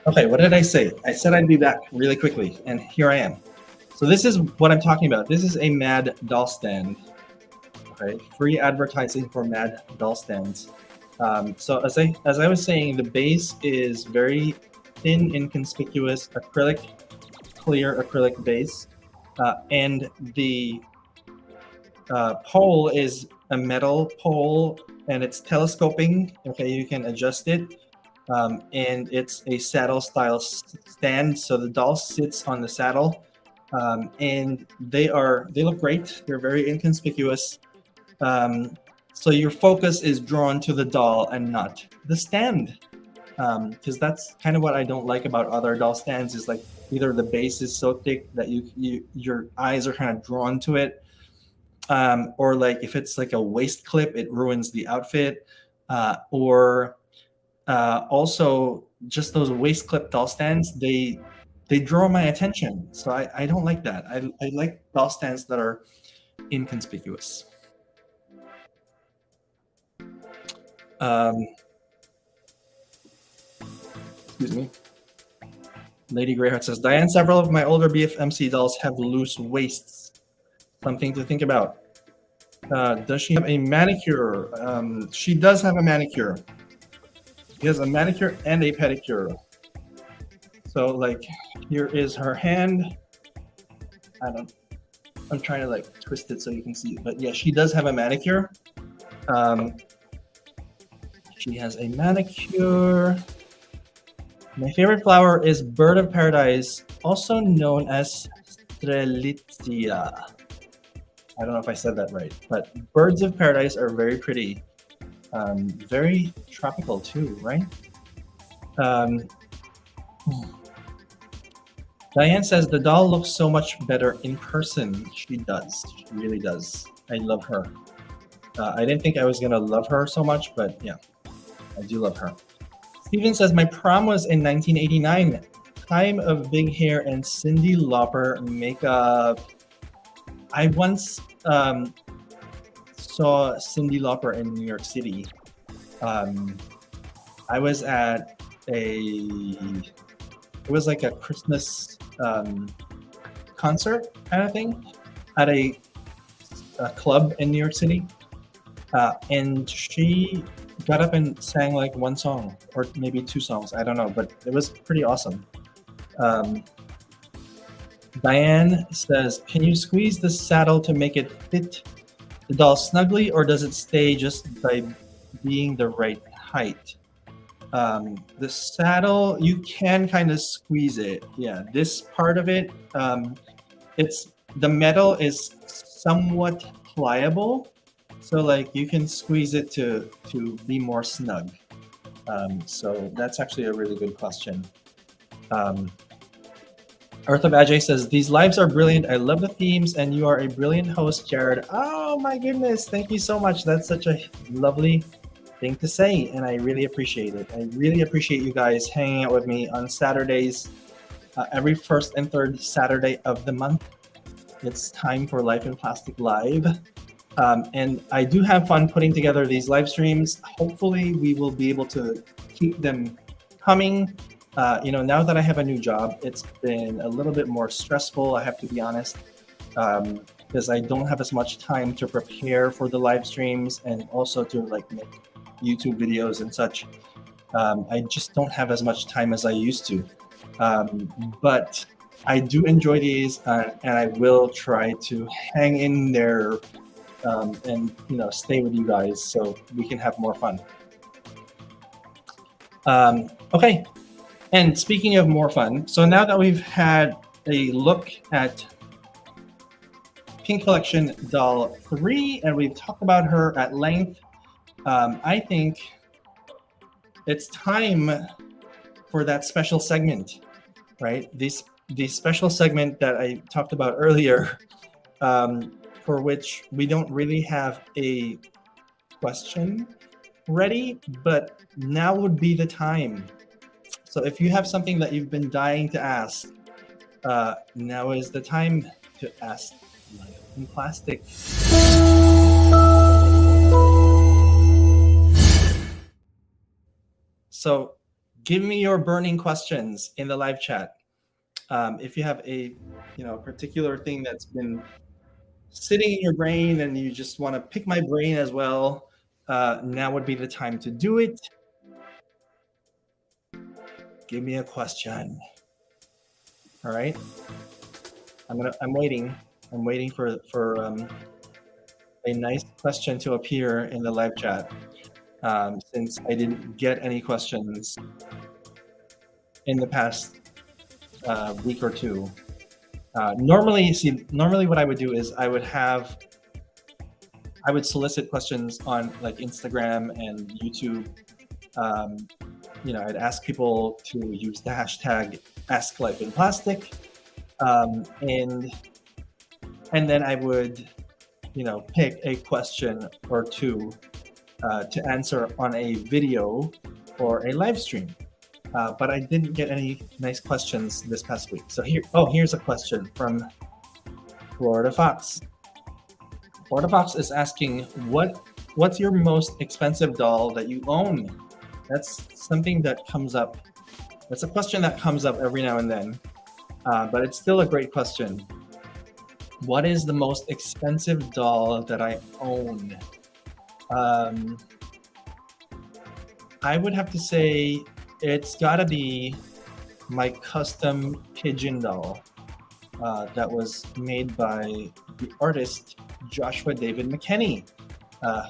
Okay, what did I say? I said I'd be back really quickly, and here I am. So this is what I'm talking about. This is a Mad Doll stand. Okay, free advertising for Mad Doll stands. So as I was saying, the base is very thin, inconspicuous, acrylic, clear acrylic base, and the pole is a metal pole, and it's telescoping. Okay, you can adjust it. And it's a saddle style stand, so the doll sits on the saddle, and they look great. They're very inconspicuous, so your focus is drawn to the doll and not the stand, because that's kind of what I don't like about other doll stands, is like either the base is so thick that your eyes are kind of drawn to it, or like if it's like a waist clip, it ruins the outfit, or also just those waist clip doll stands, they draw my attention, so I don't like that. I like doll stands that are inconspicuous. Excuse me. Lady Greyheart says, Diane, several of my older BFMC dolls have loose waists. Something to think about. Does she have a manicure? She does have a manicure. She has a manicure and a pedicure. So like, here is her hand. I'm trying to like twist it so you can see it, but yeah, she does have a manicure. She has a manicure. My favorite flower is Bird of Paradise, also known as Strelitzia. I don't know if I said that right, but birds of paradise are very pretty. Very tropical too, right? Diane says the doll looks so much better in person. She does. She really does. I love her. I didn't think I was gonna love her so much, but yeah, I do love her. Steven says my prom was in 1989. Time of big hair and Cyndi Lauper makeup. I once saw Cyndi Lauper in New York City. I was at it was like a Christmas concert kind of thing at a club in New York City, and she got up and sang like one song or maybe two songs. I don't know, but it was pretty awesome. Diane says, "Can you squeeze the saddle to make it fit the doll snugly, or does it stay just by being the right height?" The saddle, you can kind of squeeze it. Yeah, this part of it, the metal is somewhat pliable, so like you can squeeze it to be more snug. So that's actually a really good question. Arthur Bajay says, "These lives are brilliant. I love the themes, and you are a brilliant host, Jared." Oh my goodness, thank you so much. That's such a lovely thing to say, and I really appreciate it. I really appreciate you guys hanging out with me on Saturdays, every first and third Saturday of the month. It's time for Life in Plastic Live. And I do have fun putting together these live streams. Hopefully we will be able to keep them coming. Now that I have a new job, it's been a little bit more stressful, I have to be honest, because I don't have as much time to prepare for the live streams and also to like make YouTube videos and such. I just don't have as much time as I used to. But I do enjoy these, and I will try to hang in there and stay with you guys so we can have more fun. Okay, and speaking of more fun, so now that we've had a look at Pink Collection Doll 3 and we've talked about her at length, I think it's time for that special segment, right? The special segment that I talked about earlier, for which we don't really have a question ready, but now would be the time. So if you have something that you've been dying to ask, now is the time to ask Life in Plastic. So give me your burning questions in the live chat. If you have a particular thing that's been sitting in your brain and you just want to pick my brain as well, now would be the time to do it. Give me a question. All right. I'm waiting. I'm waiting for a nice question to appear in the live chat. Since I didn't get any questions in the past week or two. Normally what I would do is I would solicit questions on like Instagram and YouTube. I'd ask people to use the hashtag #AskLifeInPlastic, and then I would pick a question or two to answer on a video or a live stream. But I didn't get any nice questions this past week. So here's a question from Florida Fox. Florida Fox is asking, what's your most expensive doll that you own? That's something that comes up. That's a question that comes up every now and then, but it's still a great question. What is the most expensive doll that I own? I would have to say it's gotta be my custom pigeon doll that was made by the artist Joshua David McKenney,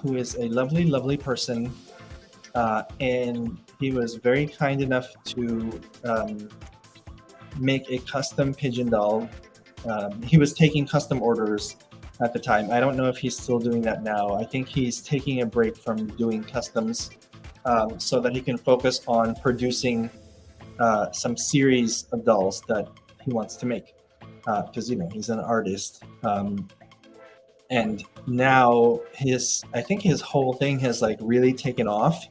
who is a lovely, lovely person. And he was very kind enough to make a custom pigeon doll. He was taking custom orders at the time. I don't know if he's still doing that now. I think he's taking a break from doing customs so that he can focus on producing some series of dolls that he wants to make, because he's an artist. And now I think his whole thing has like really taken off,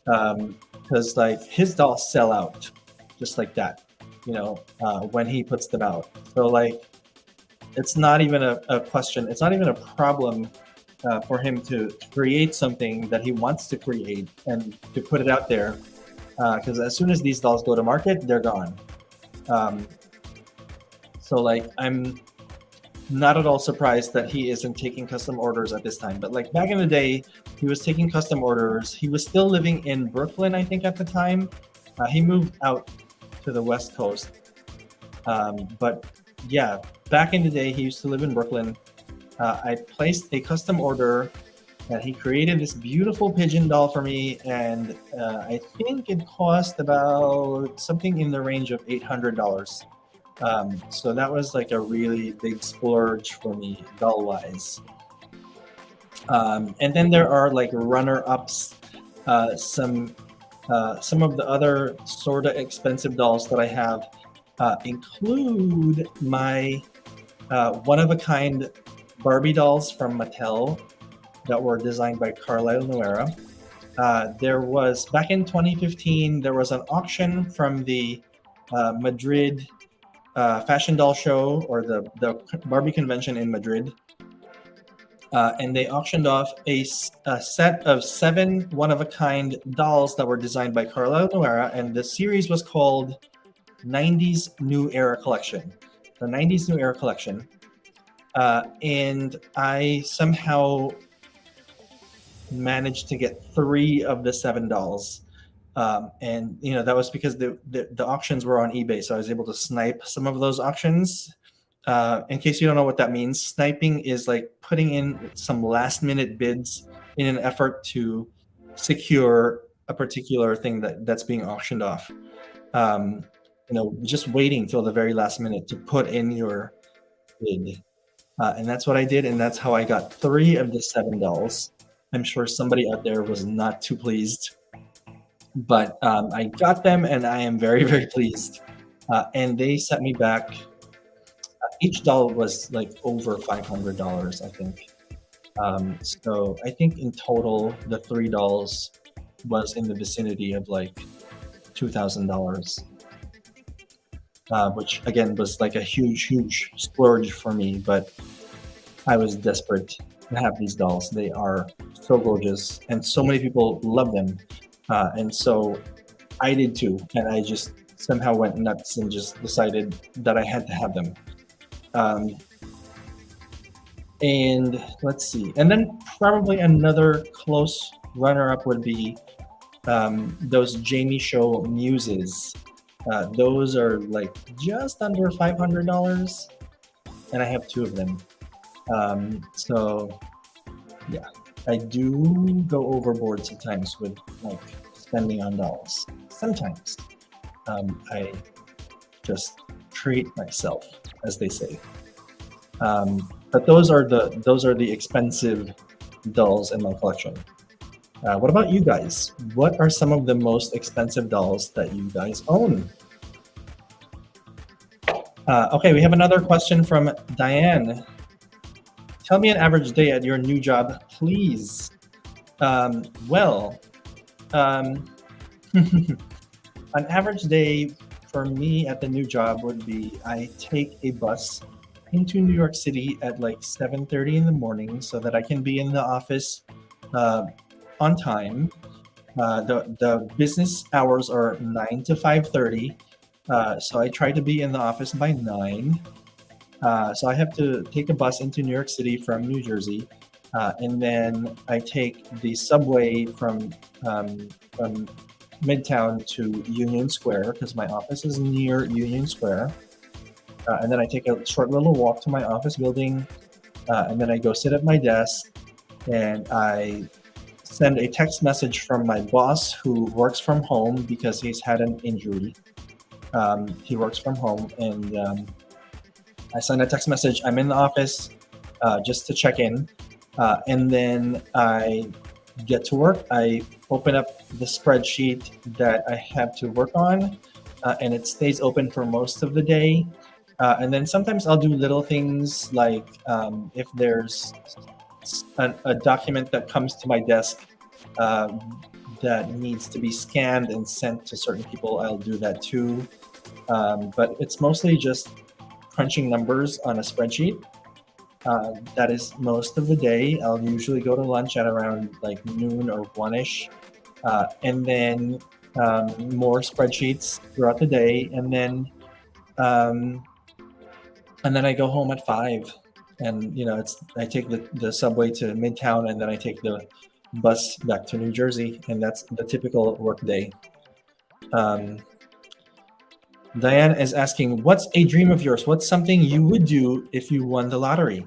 because like his dolls sell out just like that, when he puts them out. So like it's not even a question. It's not even a problem for him to create something that he wants to create and to put it out there. Because as soon as these dolls go to market, they're gone. So like I'm not at all surprised that he isn't taking custom orders at this time. But like back in the day, he was taking custom orders. He was still living in Brooklyn, I think, at the time. He moved out to the West Coast. But yeah, back in the day, he used to live in Brooklyn. I placed a custom order and he created this beautiful pigeon doll for me. And I think it cost about something in the range of $800. So that was like a really big splurge for me, doll wise. And then there are like runner-ups, some of the other sort of expensive dolls that I have include my one-of-a-kind Barbie dolls from Mattel that were designed by Carlisle Noera. There was, back in 2015, there was an auction from the Madrid fashion doll show, or the Barbie convention in Madrid. And they auctioned off a set of 7 one-of-a-kind dolls that were designed by Carlisle Noera, and the series was called 90s New Era Collection. The 90s New Era Collection. And I somehow managed to get 3 of the 7 dolls. And that was because the auctions were on eBay, so I was able to snipe some of those auctions. In case you don't know what that means, sniping is like putting in some last minute bids in an effort to secure a particular thing that's being auctioned off. Just waiting till the very last minute to put in your bid. And that's what I did, and that's how I got 3 of the 7 dolls. I'm sure somebody out there was not too pleased, but I got them, and I am very, very pleased. And they sent me back. Each doll was like over $500, I think. So I think in total, the 3 dolls was in the vicinity of like $2,000, which again was like a huge splurge for me. But I was desperate to have these dolls. They are so gorgeous, and so many people love them. And so I did too, and I just somehow went nuts and just decided that I had to have them. And let's see. And then probably another close runner-up would be those Jamie Show muses. Those are like just under $500, and I have 2 of them. So yeah, I do go overboard sometimes with like spending on dolls. Sometimes I just treat myself, as they say. But those are the expensive dolls in my collection. What about you guys? What are some of the most expensive dolls that you guys own? Okay, we have another question from Diane. Tell me an average day at your new job, please. Well, an average day for me at the new job would be I take a bus into New York City at like 7:30 in the morning so that I can be in the office on time. The business hours are 9 to 5:30, so I try to be in the office by 9. So I have to take a bus into New York City from New Jersey, and then I take the subway from Midtown to Union Square, because my office is near Union Square. And then I take a short little walk to my office building, and then I go sit at my desk, and I send a text message from my boss, who works from home because he's had an injury. He works from home, and I send a text message. I'm in the office just to check in, and then I get to work. I open up the spreadsheet that I have to work on, and it stays open for most of the day. And then sometimes I'll do little things like if there's a document that comes to my desk uh, that needs to be scanned and sent to certain people, I'll do that too. But it's mostly just crunching numbers on a spreadsheet. That is most of the day. I'll usually go to lunch at around like noon or one-ish, and then more spreadsheets throughout the day, um, and then I go home at 5, and I take the subway to Midtown, and then I take the bus back to New Jersey, and that's the typical work day. Um, Diane is asking, what's a dream of yours? What's something you would do if you won the lottery?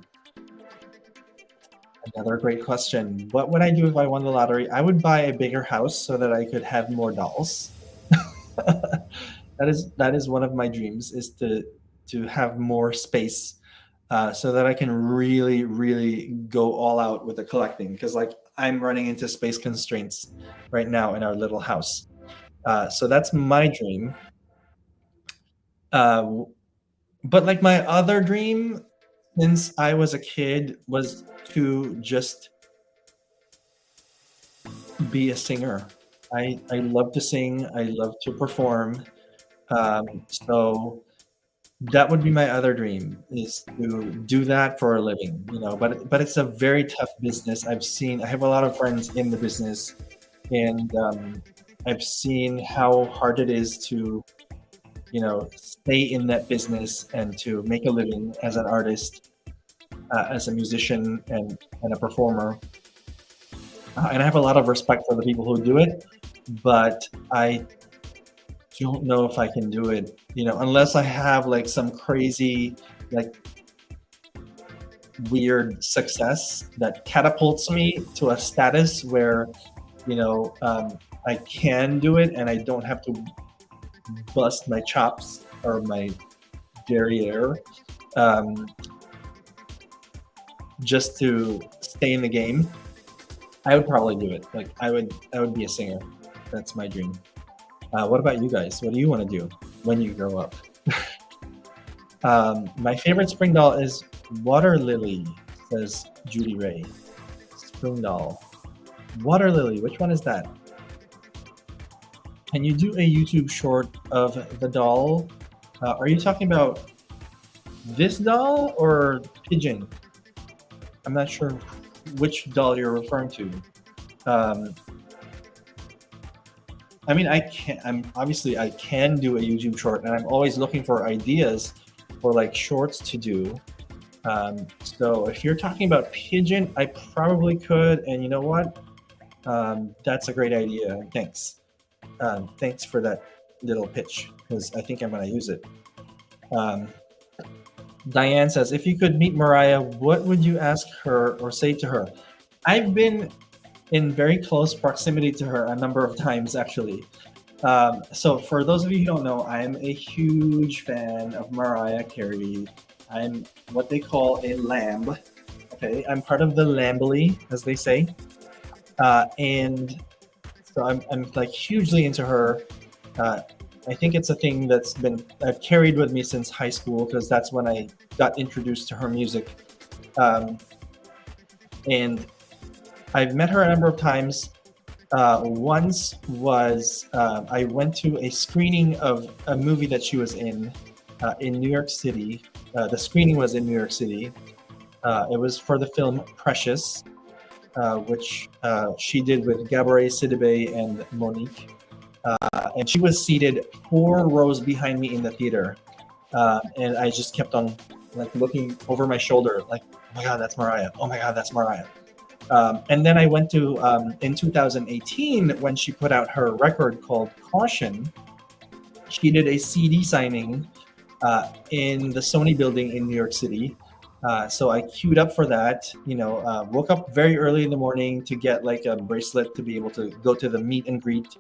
Another great question. What would I do if I won the lottery? I would buy a bigger house so that I could have more dolls. That is one of my dreams, is to have more space, so that I can really, really go all out with the collecting. Because like I'm running into space constraints right now in our little house. So that's my dream. But like my other dream since I was a kid was to just be a singer. I love to sing. I love to perform. So that would be my other dream, is to do that for a living. But it's a very tough business. I have a lot of friends in the business, and I've seen how hard it is to stay in that business and to make a living as an artist, as a musician and a performer. And I have a lot of respect for the people who do it, but I don't know if I can do it, unless I have like some crazy, like weird success that catapults me to a status where, I can do it and I don't have to bust my chops or my derriere, just to stay in the game. I would probably do it. Like I would be a singer. That's my dream. What about you guys? What do you want to do when you grow up? My favorite spring doll is Water Lily, says Judy Ray. Spring doll. Water Lily, which one is that? Can you do a YouTube short of the doll? Are you talking about this doll or Pigeon? I'm not sure which doll you're referring to. I mean, I can do a YouTube short, and I'm always looking for ideas for like shorts to do. So if you're talking about Pigeon, I probably could, and you know what? That's a great idea. Thanks. Thanks for that little pitch, because I think I'm going to use it. Diane says, if you could meet Mariah, what would you ask her or say to her? I've been in very close proximity to her a number of times, actually. So for those of you who don't know, I'm a huge fan of Mariah Carey. I'm what they call a lamb. Okay, I'm part of the Lambily, as they say. And so I'm like hugely into her. I think it's a thing that's I've carried with me since high school, because that's when I got introduced to her music. And I've met her a number of times. Once was I went to a screening of a movie that she was in New York City. The screening was in New York City. It was for the film Precious, which she did with Gabourey Sidibe and Monique. And she was seated 4 rows behind me in the theater. And I just kept on like looking over my shoulder, like, oh my God, that's Mariah. Oh my God, that's Mariah. And then I went to, in 2018, when she put out her record called Caution, she did a CD signing in the Sony building in New York City. So I queued up for that, woke up very early in the morning to get like a bracelet to be able to go to the meet and greet.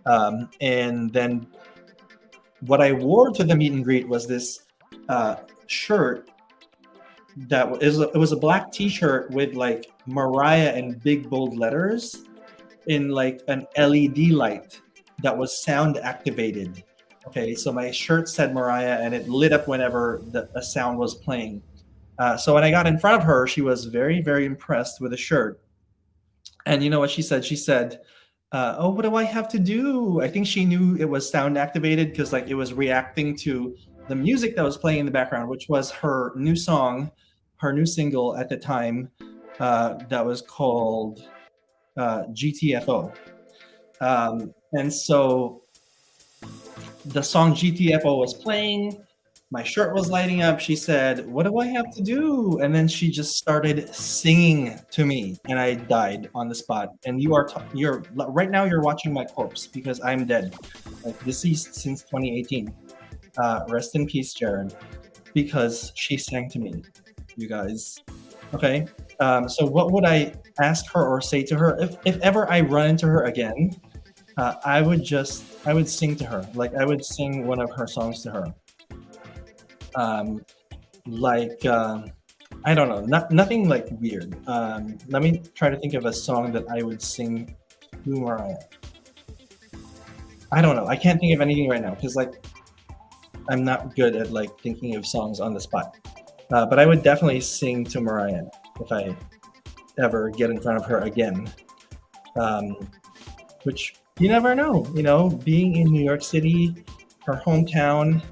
And then what I wore to the meet and greet was this shirt it was a black t-shirt with like Mariah in big bold letters in like an LED light that was sound activated. Okay, so my shirt said Mariah, and it lit up whenever a sound was playing. So when I got in front of her, she was very, very impressed with the shirt. And you know what she said? She said, "Oh, what do I have to do?" I think she knew it was sound activated because like it was reacting to the music that was playing in the background, which was her new song, her new single at the time, that was called GTFO. And so the song GTFO was playing. My shirt was lighting up. She said, "What do I have to do?" And then she just started singing to me, and I died on the spot. And you're right now you're watching my corpse because I'm dead, like deceased since 2018. Rest in peace, Jared, because she sang to me, you guys. Okay. So what would I ask her or say to her if ever I run into her again? I would sing to her. Like I would sing one of her songs to her. Um, like I don't know, nothing like weird. Let me try to think of a song that I would sing to Mariah. I don't know. I can't think of anything right now because like I'm not good at like thinking of songs on the spot. But I would definitely sing to Mariah if I ever get in front of her again. Um, which you never know. You know, being in New York City, her hometown,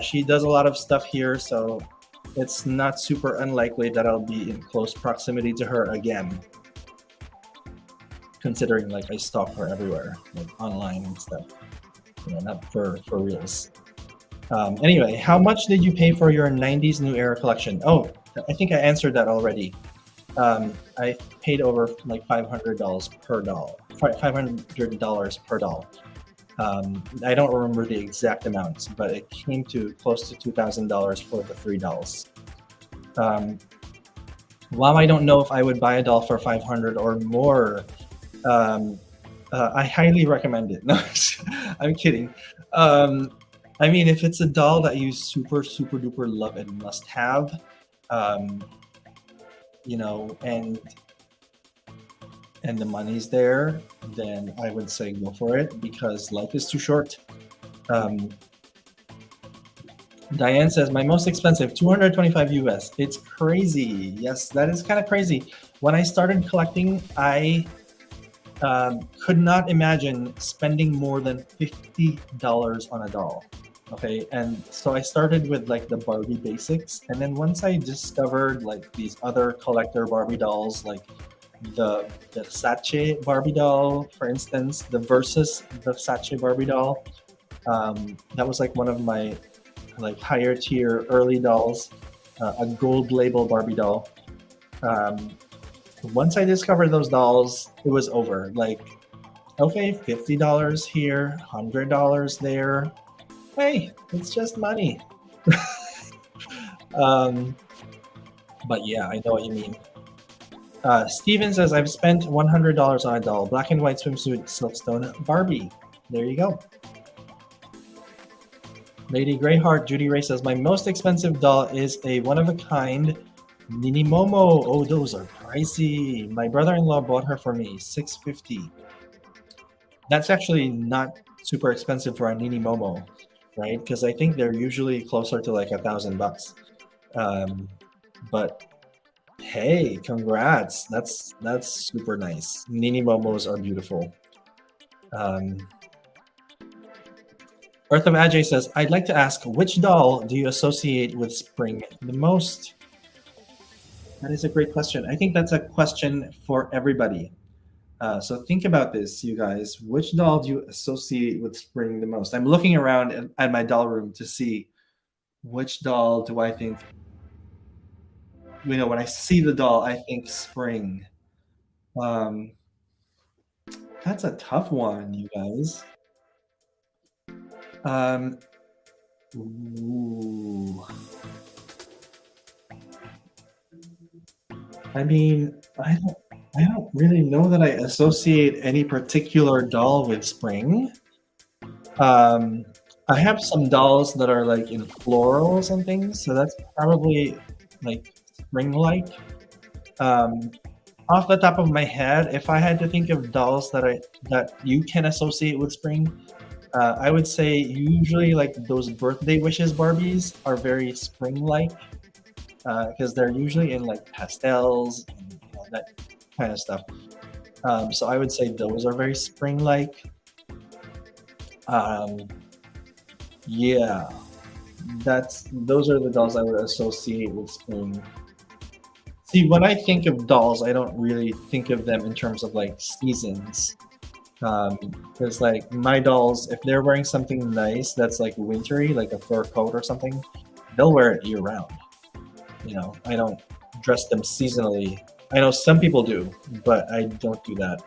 she does a lot of stuff here, so it's not super unlikely that I'll be in close proximity to her again. Considering like I stalk her everywhere, like online and stuff. You know, not for reals. Anyway, how much did you pay for your 90s New Era collection? Oh, I think I answered that already. I paid over like $500 per doll. $500 per doll. I don't remember the exact amounts, but it came to close to $2,000 for the 3 dolls. While I don't know if I would buy a doll for 500 or more, I highly recommend it. No, I'm kidding. I mean, if it's a doll that you super, super duper love and must have, you know, and the money's there, then I would say go for it because life is too short. Diane says, my most expensive, 225 US. It's crazy. Yes, that is kind of crazy. When I started collecting, I could not imagine spending more than $50 on a doll. Okay, and so I started with like the Barbie basics, and then once I discovered like these other collector Barbie dolls, like the Sache Barbie doll, for instance, the Sache Barbie doll, that was like one of my like higher tier early dolls, a gold label Barbie doll. Once I discovered those dolls, it was over. Like, okay, $50 here, $100 there. Hey, it's just money. But yeah, I know what you mean. Steven says, I've spent $100 on a doll. Black and white swimsuit, Silkstone, Barbie. There you go. Lady Greyheart, Judy Ray says, my most expensive doll is a one-of-a-kind Mini Momo. Oh, those are pricey. My brother-in-law bought her for me, $650. That's actually not super expensive for a Nini Momo, right? Because I think they're usually closer to like $1,000. But hey, congrats! That's super nice. Nini Momos are beautiful. Earth of Ajay says, I'd like to ask, which doll do you associate with spring the most? That is a great question. I think that's a question for everybody. So think about this, you guys. Which doll do you associate with spring the most? I'm looking around at my doll room to see which doll do I think, you know, when I see the doll, I think spring. That's a tough one, you guys. Ooh. I mean, I don't really know that I associate any particular doll with spring. I have some dolls that are like in florals and things, so that's probably like spring-like. Off the top of my head, if I had to think of dolls that you can associate with spring, I would say usually like those birthday wishes Barbies are very spring-like because they're usually in like pastels and that kind of stuff. So I would say those are very spring-like. Um, yeah, that's those are the dolls I would associate with spring. See, when I think of dolls, I don't really think of them in terms of like seasons. Because like my dolls, if they're wearing something nice that's like wintry, like a fur coat or something, they'll wear it year round. I don't dress them seasonally. I know some people do, but I don't do that.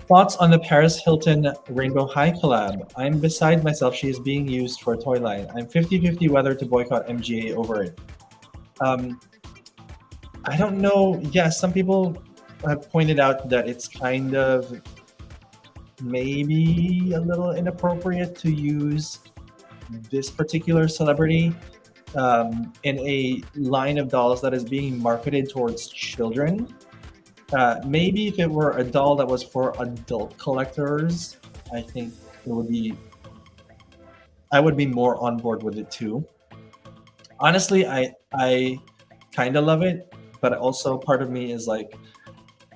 Thoughts on the Paris Hilton Rainbow High collab? I'm beside myself. She is being used for a toy line. I'm 50-50 whether to boycott MGA over it. Um, I don't know. Yeah, some people have pointed out that it's kind of maybe a little inappropriate to use this particular celebrity in a line of dolls that is being marketed towards children. Maybe if it were a doll that was for adult collectors, I think it would be. I would be more on board with it too. Honestly, I kind of love it, but also part of me is like,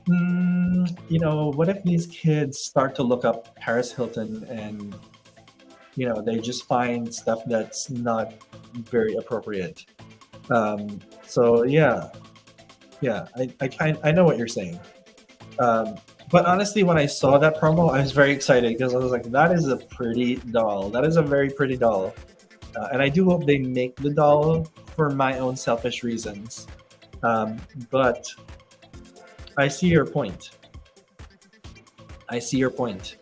what if these kids start to look up Paris Hilton and they just find stuff that's not very appropriate. So yeah, I know what you're saying. But honestly, when I saw that promo, I was very excited because I was like, that is a pretty doll. That is a very pretty doll. And I do hope they make the doll for my own selfish reasons. But I see your point. I see your point.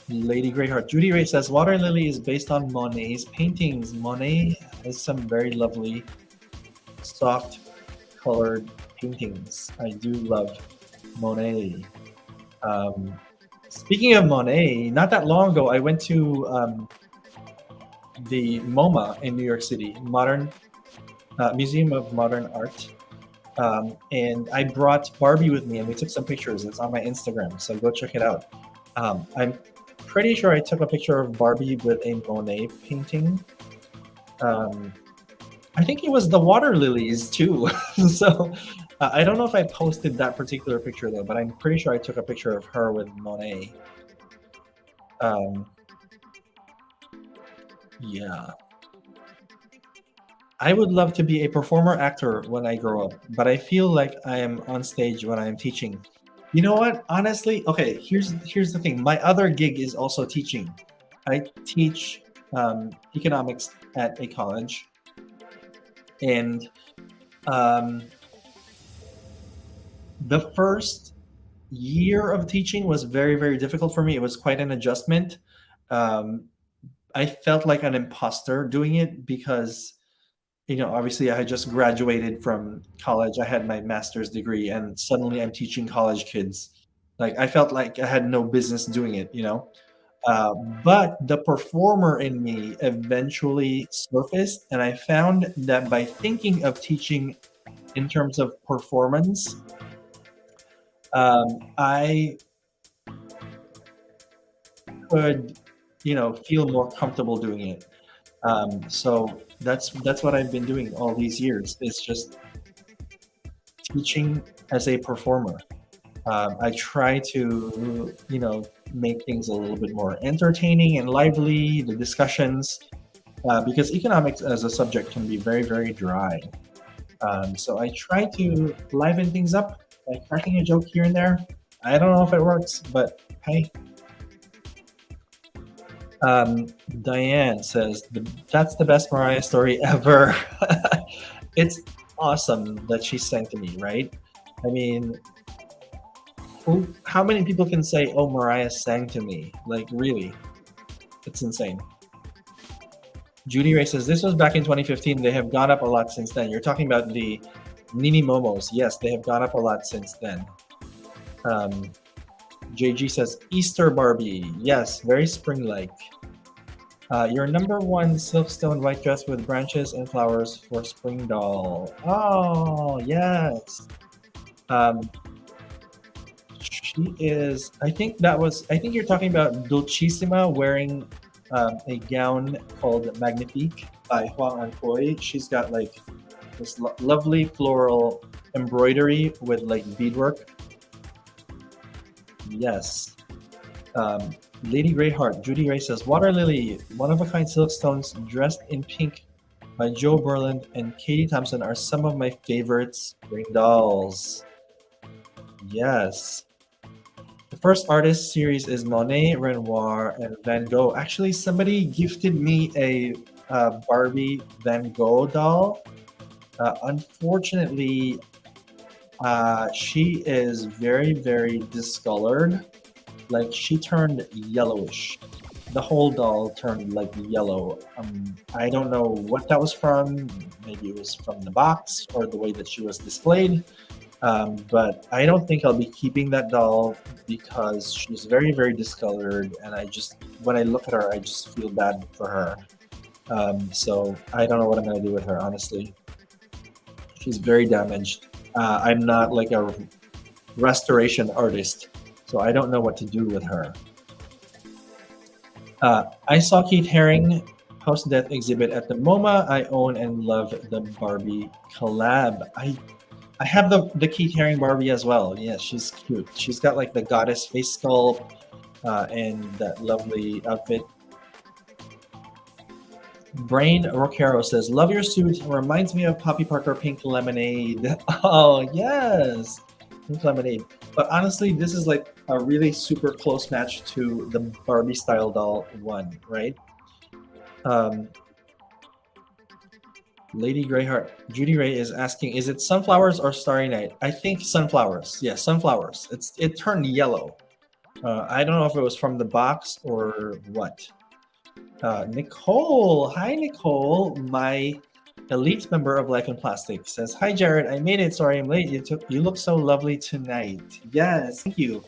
Lady Greyheart. Judy Ray says Water Lily is based on Monet's paintings. Monet has some very lovely, soft colored paintings. I do love Monet. Speaking of Monet, not that long ago, I went to the MoMA in New York City, Modern Museum of Modern Art. And I brought Barbie with me and we took some pictures. It's on my Instagram, so go check it out. I'm pretty sure I took a picture of Barbie with a Monet painting. I think it was the water lilies too. So I don't know if I posted that particular picture though, but I'm pretty sure I took a picture of her with Monet. Yeah. I would love to be a performer actor when I grow up, but I feel like I am on stage when I am teaching. You know what? Honestly, okay, here's the thing. My other gig is also teaching. I teach economics at a college, and um, the first year of teaching was very, very difficult for me. It was quite an adjustment. Um, I felt like an imposter doing it because obviously I had just graduated from college. I had my master's degree, and suddenly I'm teaching college kids. Like I felt like I had no business doing it. But the performer in me eventually surfaced, and I found that by thinking of teaching in terms of performance, I could, feel more comfortable doing it. So that's what I've been doing all these years. Is just teaching as a performer. I try to, make things a little bit more entertaining and lively. The discussions, because economics as a subject can be very, very dry. So I try to liven things up by cracking a joke here and there. I don't know if it works, but hey. Diane says that's the best Mariah story ever. It's awesome that she sang to me, right? I mean, how many people can say, "Oh, Mariah sang to me"? Like, really, it's insane. Judy Ray says this was back in 2015. They have gone up a lot since then. You're talking about the Nini Momos. Yes, they have gone up a lot since then. JG says Easter Barbie. Yes, very spring-like. Your number one Silkstone white dress with branches and flowers for spring doll. Oh, yes. She is. I think that was. I think you're talking about Dulcissima wearing a gown called Magnifique by Huang Anhui. She's got like this lovely floral embroidery with like beadwork. Yes. Um, Lady Greyheart, Judy Ray says, Water Lily, one of a kind silkstones dressed in pink by Joe Berland and Katie Thompson are some of my favorite spring dolls. Yes. The first artist series is Monet, Renoir, and Van Gogh. Actually, somebody gifted me a Barbie Van Gogh doll. Unfortunately, she is very, very discolored. Like she turned yellowish. The whole doll turned like yellow. I don't know what that was from. Maybe it was from the box or the way that she was displayed. But I don't think I'll be keeping that doll because she's very, very discolored. And when I look at her, I just feel bad for her. So I don't know what I'm going to do with her, honestly. She's very damaged. I'm not like a restoration artist, so I don't know what to do with her. I saw Keith Haring post-death exhibit at the MoMA. I own and love the Barbie collab. I have the Keith Haring Barbie as well. Yes, she's cute. She's got like the goddess face sculpt and that lovely outfit. Brain Roquero says, love your suit. Reminds me of Poppy Parker Pink Lemonade. Oh, yes. Pink Lemonade. But honestly, this is like a really super close match to the Barbie style doll one, right? Lady Greyheart, Judy Ray is asking, is it sunflowers or Starry Night? I think sunflowers. Yeah, sunflowers. It turned yellow. I don't know if it was from the box or what. Nicole, hi Nicole, my elite member of Life in Plastic says, hi Jared, I made it. Sorry I'm late. You look so lovely tonight. Yes, thank you.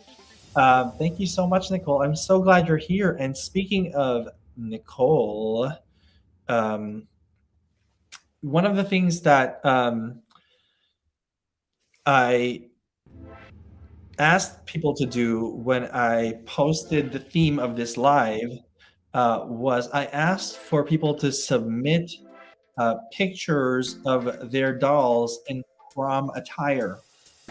Thank you so much, Nicole. I'm so glad you're here. And speaking of Nicole, one of the things that I asked people to do when I posted the theme of this live was I asked for people to submit pictures of their dolls in prom attire.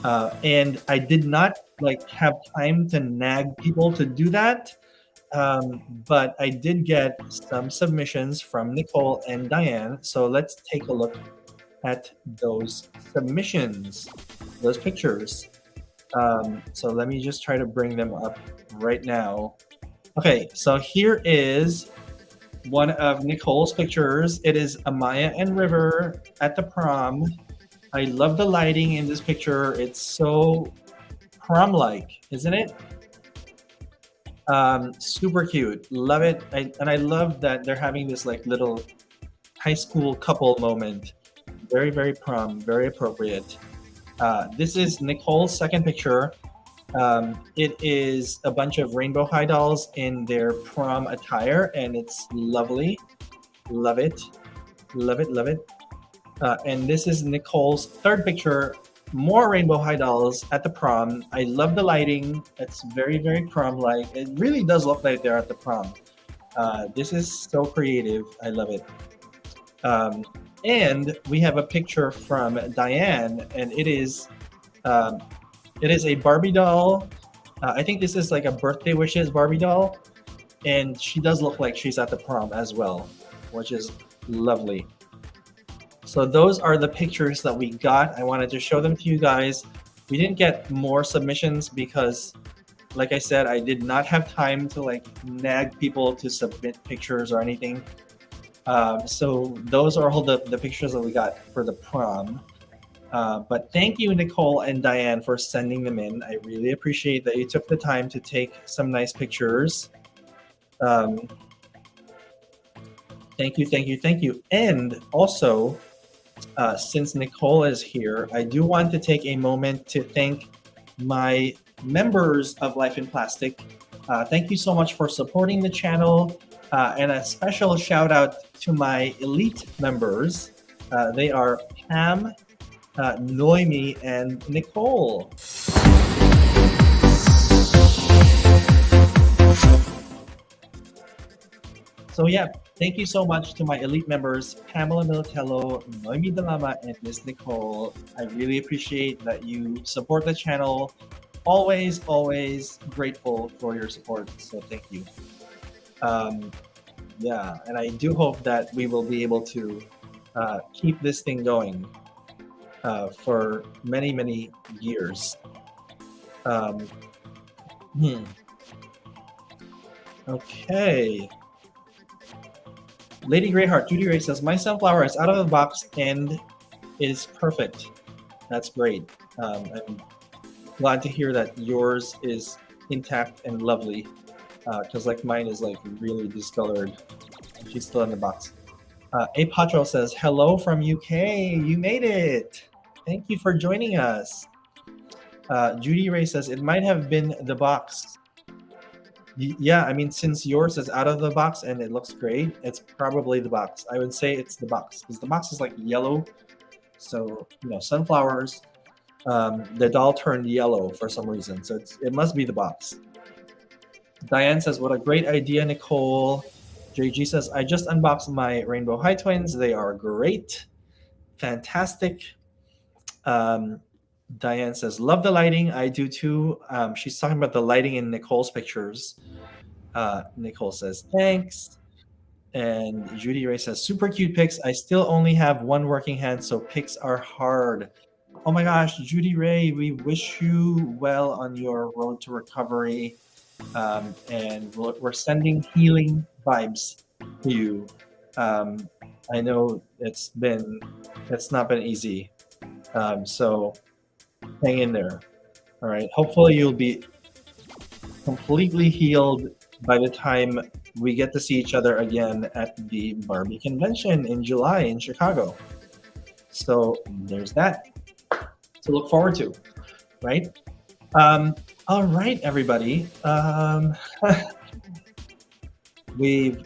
And I did not like have time to nag people to do that. But I did get some submissions from Nicole and Diane. So let's take a look at those submissions, those pictures. So let me just try to bring them up right now. Okay, so here is one of Nicole's pictures. It is Amaya and River at the prom. I love the lighting in this picture. It's so prom-like, isn't it? Super cute. Love it. And I love that they're having this like little high school couple moment. Very, very prom, very appropriate. This is Nicole's second picture. It is a bunch of rainbow high dolls in their prom attire, and it's lovely. Love it. Love it, love it. And this is Nicole's third picture. More rainbow high dolls at the prom. I love the lighting. It's very, very prom-like. It really does look like they're at the prom. This is so creative. I love it. And we have a picture from Diane, and it is a Barbie doll. I think this is like a birthday wishes Barbie doll, and she does look like she's at the prom as well, which is lovely. So those are the pictures that we got. I wanted to show them to you guys. We didn't get more submissions because, like I said, I did not have time to like nag people to submit pictures or anything. So those are all the pictures that we got for the prom. But thank you, Nicole and Diane, for sending them in. I really appreciate that you took the time to take some nice pictures. Thank you, thank you, thank you. And also, since Nicole is here, I do want to take a moment to thank my members of Life in Plastic. Thank you so much for supporting the channel. And a special shout out to my elite members. They are Pam, Noemi, and Nicole. So yeah, thank you so much to my elite members, Pamela Militello, Noemi Dalama, and Miss Nicole. I really appreciate that you support the channel. Always, always grateful for your support. So thank you. Yeah, and I do hope that we will be able to keep this thing going for many, many years. Um, hmm. Okay. Lady Greyheart, Judy Ray says, my sunflower is out of the box and is perfect. That's great. I'm glad to hear that yours is intact and lovely. Because like mine is like really discolored. She's still in the box. A Patro says, hello from UK. You made it. Thank you for joining us. Judy Ray says, it might have been the box. Yeah, I mean, since yours is out of the box and it looks great, it's probably the box. I would say it's the box because the box is like yellow. So, you know, sunflowers, the doll turned yellow for some reason. So it must be the box. Diane says, what a great idea, Nicole. JG says, I just unboxed my Rainbow High Twins. They are great. Fantastic. Diane says, love the lighting. I do too. She's talking about the lighting in Nicole's pictures. Nicole says, thanks. And Judy Ray says, super cute pics. I still only have one working hand, so pics are hard. Oh my gosh, Judy Ray, we wish you well on your road to recovery. And we're sending healing vibes to you. I know it's not been easy. So hang in there. All right. Hopefully you'll be completely healed by the time we get to see each other again at the Barbie convention in July in Chicago. So there's that to look forward to, right? All right, everybody. We've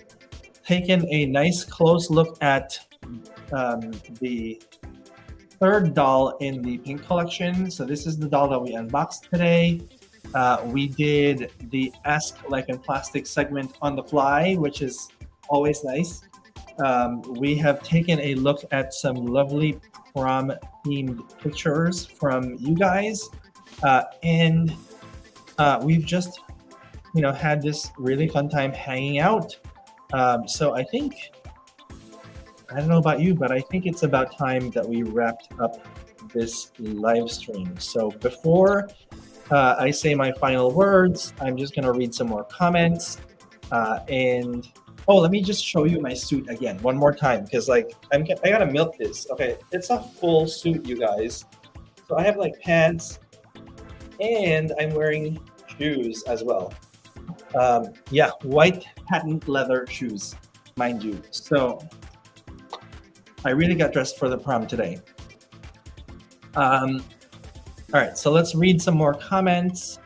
taken a nice close look at the third doll in the Pink collection. So this is the doll that we unboxed today. We did the Ask Life in Plastic segment on the fly, which is always nice. We have taken a look at some lovely prom-themed pictures from you guys. And we've just, had this really fun time hanging out. So I think, I don't know about you, but I think it's about time that we wrapped up this live stream. So before I say my final words, I'm just going to read some more comments. Let me just show you my suit again one more time, because I got to milk this. Okay, it's a full suit, you guys. So I have like pants, and I'm wearing shoes as well. White patent leather shoes, mind you. So I really got dressed for the prom today. All right, so let's read some more comments.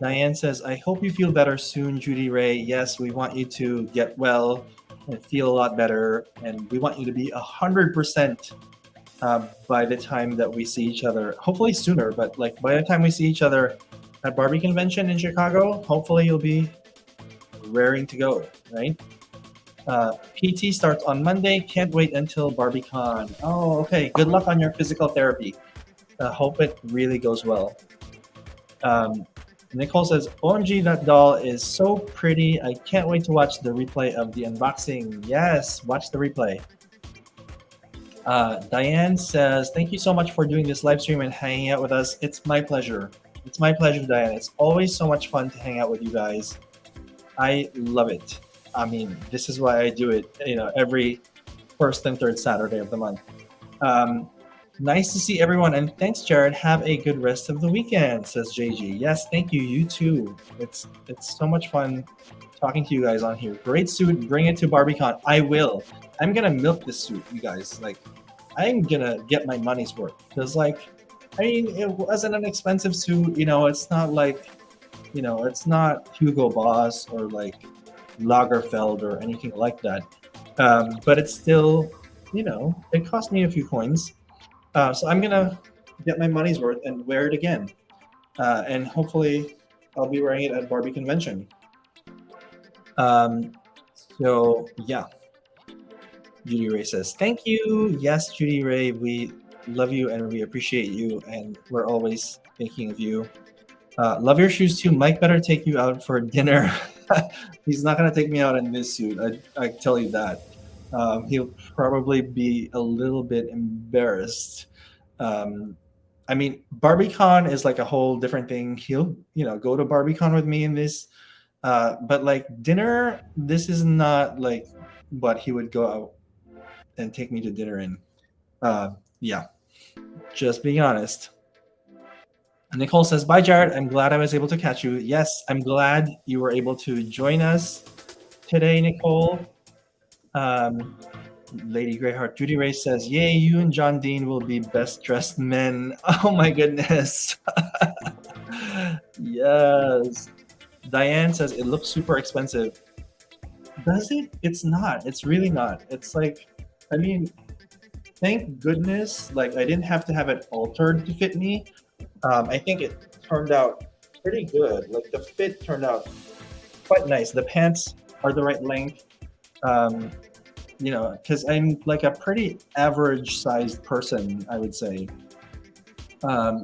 Diane says, I hope you feel better soon, Judy Ray. Yes, we want you to get well and feel a lot better. And we want you to be 100% by the time that we see each other. Hopefully sooner, but by the time we see each other at Barbie Convention in Chicago, hopefully you'll be raring to go, right? PT starts on Monday. Can't wait until BarbieCon. Oh, okay. Good luck on your physical therapy. Hope it really goes well. Nicole says, OMG, that doll is so pretty. I can't wait to watch the replay of the unboxing. Yes, watch the replay. Diane says, thank you so much for doing this live stream and hanging out with us. It's my pleasure. It's my pleasure, Diane. It's always so much fun to hang out with you guys. I love it. I mean, this is why I do it, every first and third Saturday of the month. Nice to see everyone, and thanks, Jared. Have a good rest of the weekend, says JG. Yes, thank you. You too. It's so much fun talking to you guys on here. Great suit. Bring it to BarbieCon. I will. I'm gonna milk this suit, you guys. I'm gonna get my money's worth, because it wasn't an expensive suit. It's not it's not Hugo Boss or Lagerfeld or anything like that. But it's still, it cost me a few coins. So I'm gonna get my money's worth and wear it again. And hopefully I'll be wearing it at Barbie Convention. Um, so yeah, Judy Ray says, thank you. Yes, Judy Ray, we love you and we appreciate you, and we're always thinking of you. Love your shoes too. Mike better take you out for dinner. He's not going to take me out in this suit. I tell you that. He'll probably be a little bit embarrassed. Um, I mean, BarbieCon is like a whole different thing. He'll, go to BarbieCon with me in this. But like dinner, this is not like what he would go out and take me to dinner in. Yeah, just being honest. Nicole says, bye, Jared. I'm glad I was able to catch you. Yes, I'm glad you were able to join us today, Nicole. Lady Greyheart, Judy Ray says, yay, you and John Dean will be best dressed men. Oh my goodness. Yes. Diane says, it looks super expensive. Does it? It's not. It's really not. It's like, I mean, thank goodness, like I didn't have to have it altered to fit me. I think it turned out pretty good. Like the fit turned out quite nice. The pants are the right length. Because I'm like a pretty average sized person, I would say.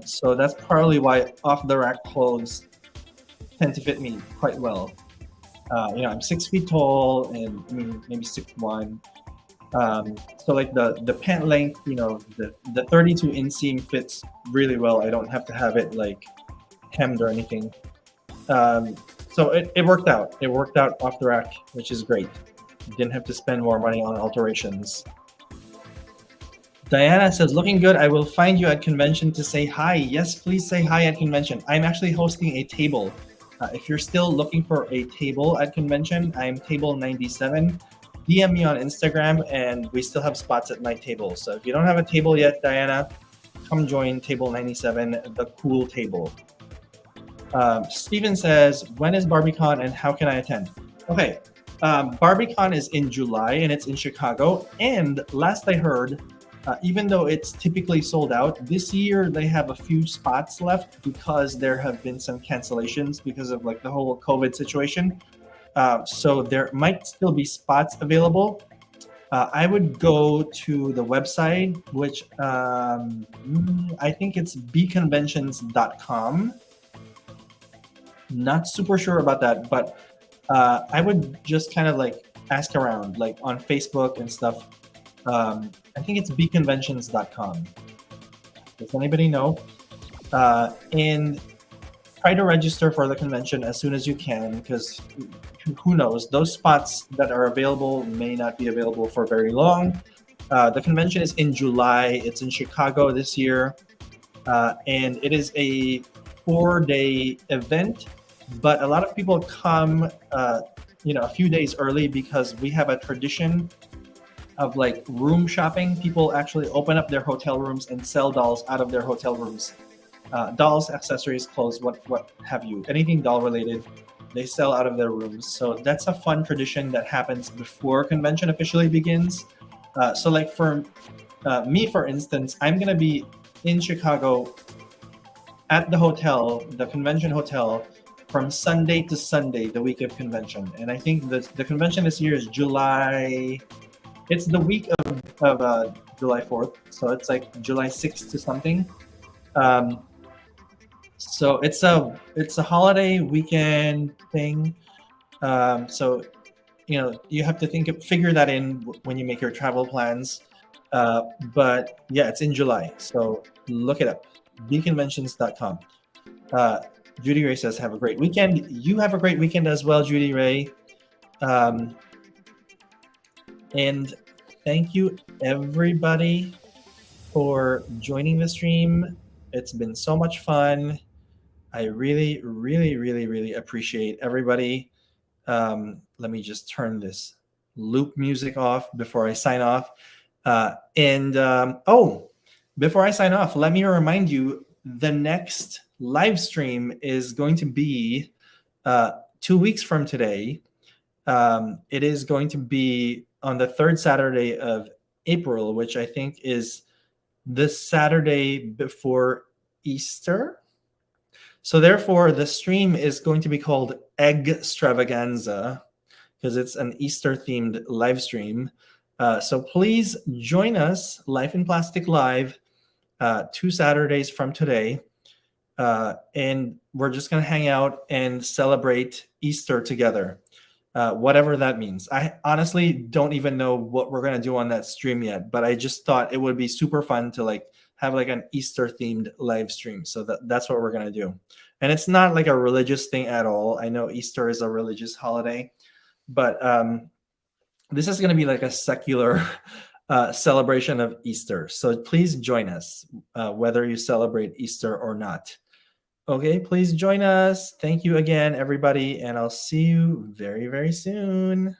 So that's probably why off the rack clothes tend to fit me quite well. I'm 6 feet tall and I mean maybe 6'1". So like the pant length, the 32 inseam fits really well. I don't have to have it like hemmed or anything. So it worked out. It worked out off the rack, which is great. Didn't have to spend more money on alterations. Diana says, looking good. I will find you at convention to say hi. Yes, please say hi at convention. I'm actually hosting a table. If you're still looking for a table at convention, I'm table 97. DM me on Instagram and we still have spots at my table. So if you don't have a table yet, Diana, come join table 97, the cool table. Steven says, when is BarbieCon and how can I attend? Okay, BarbieCon is in July and it's in Chicago. And last I heard, even though it's typically sold out, this year they have a few spots left because there have been some cancellations because of like the whole COVID situation. So there might still be spots available. I would go to the website, which I think it's bconventions.com. Not super sure about that, but I would just kind of like ask around, like on Facebook and stuff. I think it's bconventions.com. Does anybody know? And try to register for the convention as soon as you can, because who knows? Those spots that are available may not be available for very long. The convention is in July. It's in Chicago this year. And it is a 4-day event, but a lot of people come, a few days early because we have a tradition of like room shopping. People actually open up their hotel rooms and sell dolls out of their hotel rooms. Dolls, accessories, clothes, what have you, anything doll related, they sell out of their rooms. So that's a fun tradition that happens before convention officially begins. So like for me, for instance, I'm gonna be in Chicago at the hotel, the convention hotel, from Sunday to Sunday, the week of convention. And I think the convention this year is July. It's the week of July 4th, so it's like July 6th to something. So it's a holiday weekend thing. So you have to figure that in when you make your travel plans. But yeah, it's in July, so look it up. bconventions.com. Judy Ray says, have a great weekend. You have a great weekend as well, Judy Ray. And thank you, everybody, for joining the stream. It's been so much fun. I really, really, really, really appreciate everybody. Let me just turn this loop music off before I sign off. Before I sign off, let me remind you, the next live stream is going to be 2 weeks from today. It is going to be on the third Saturday of April, which I think is the Saturday before Easter. So therefore, the stream is going to be called Egg Extravaganza. because it's an Easter themed live stream. So please join us, Life in Plastic Live, 2 Saturdays from today. And we're just going to hang out and celebrate Easter together, whatever that means. I honestly don't even know what we're going to do on that stream yet, but I just thought it would be super fun to like have like an Easter themed live stream. So that's what we're going to do. And it's not like a religious thing at all. I know Easter is a religious holiday, but this is going to be like a secular celebration of Easter. So please join us, whether you celebrate Easter or not. Okay, please join us. Thank you again, everybody, and I'll see you very, very soon.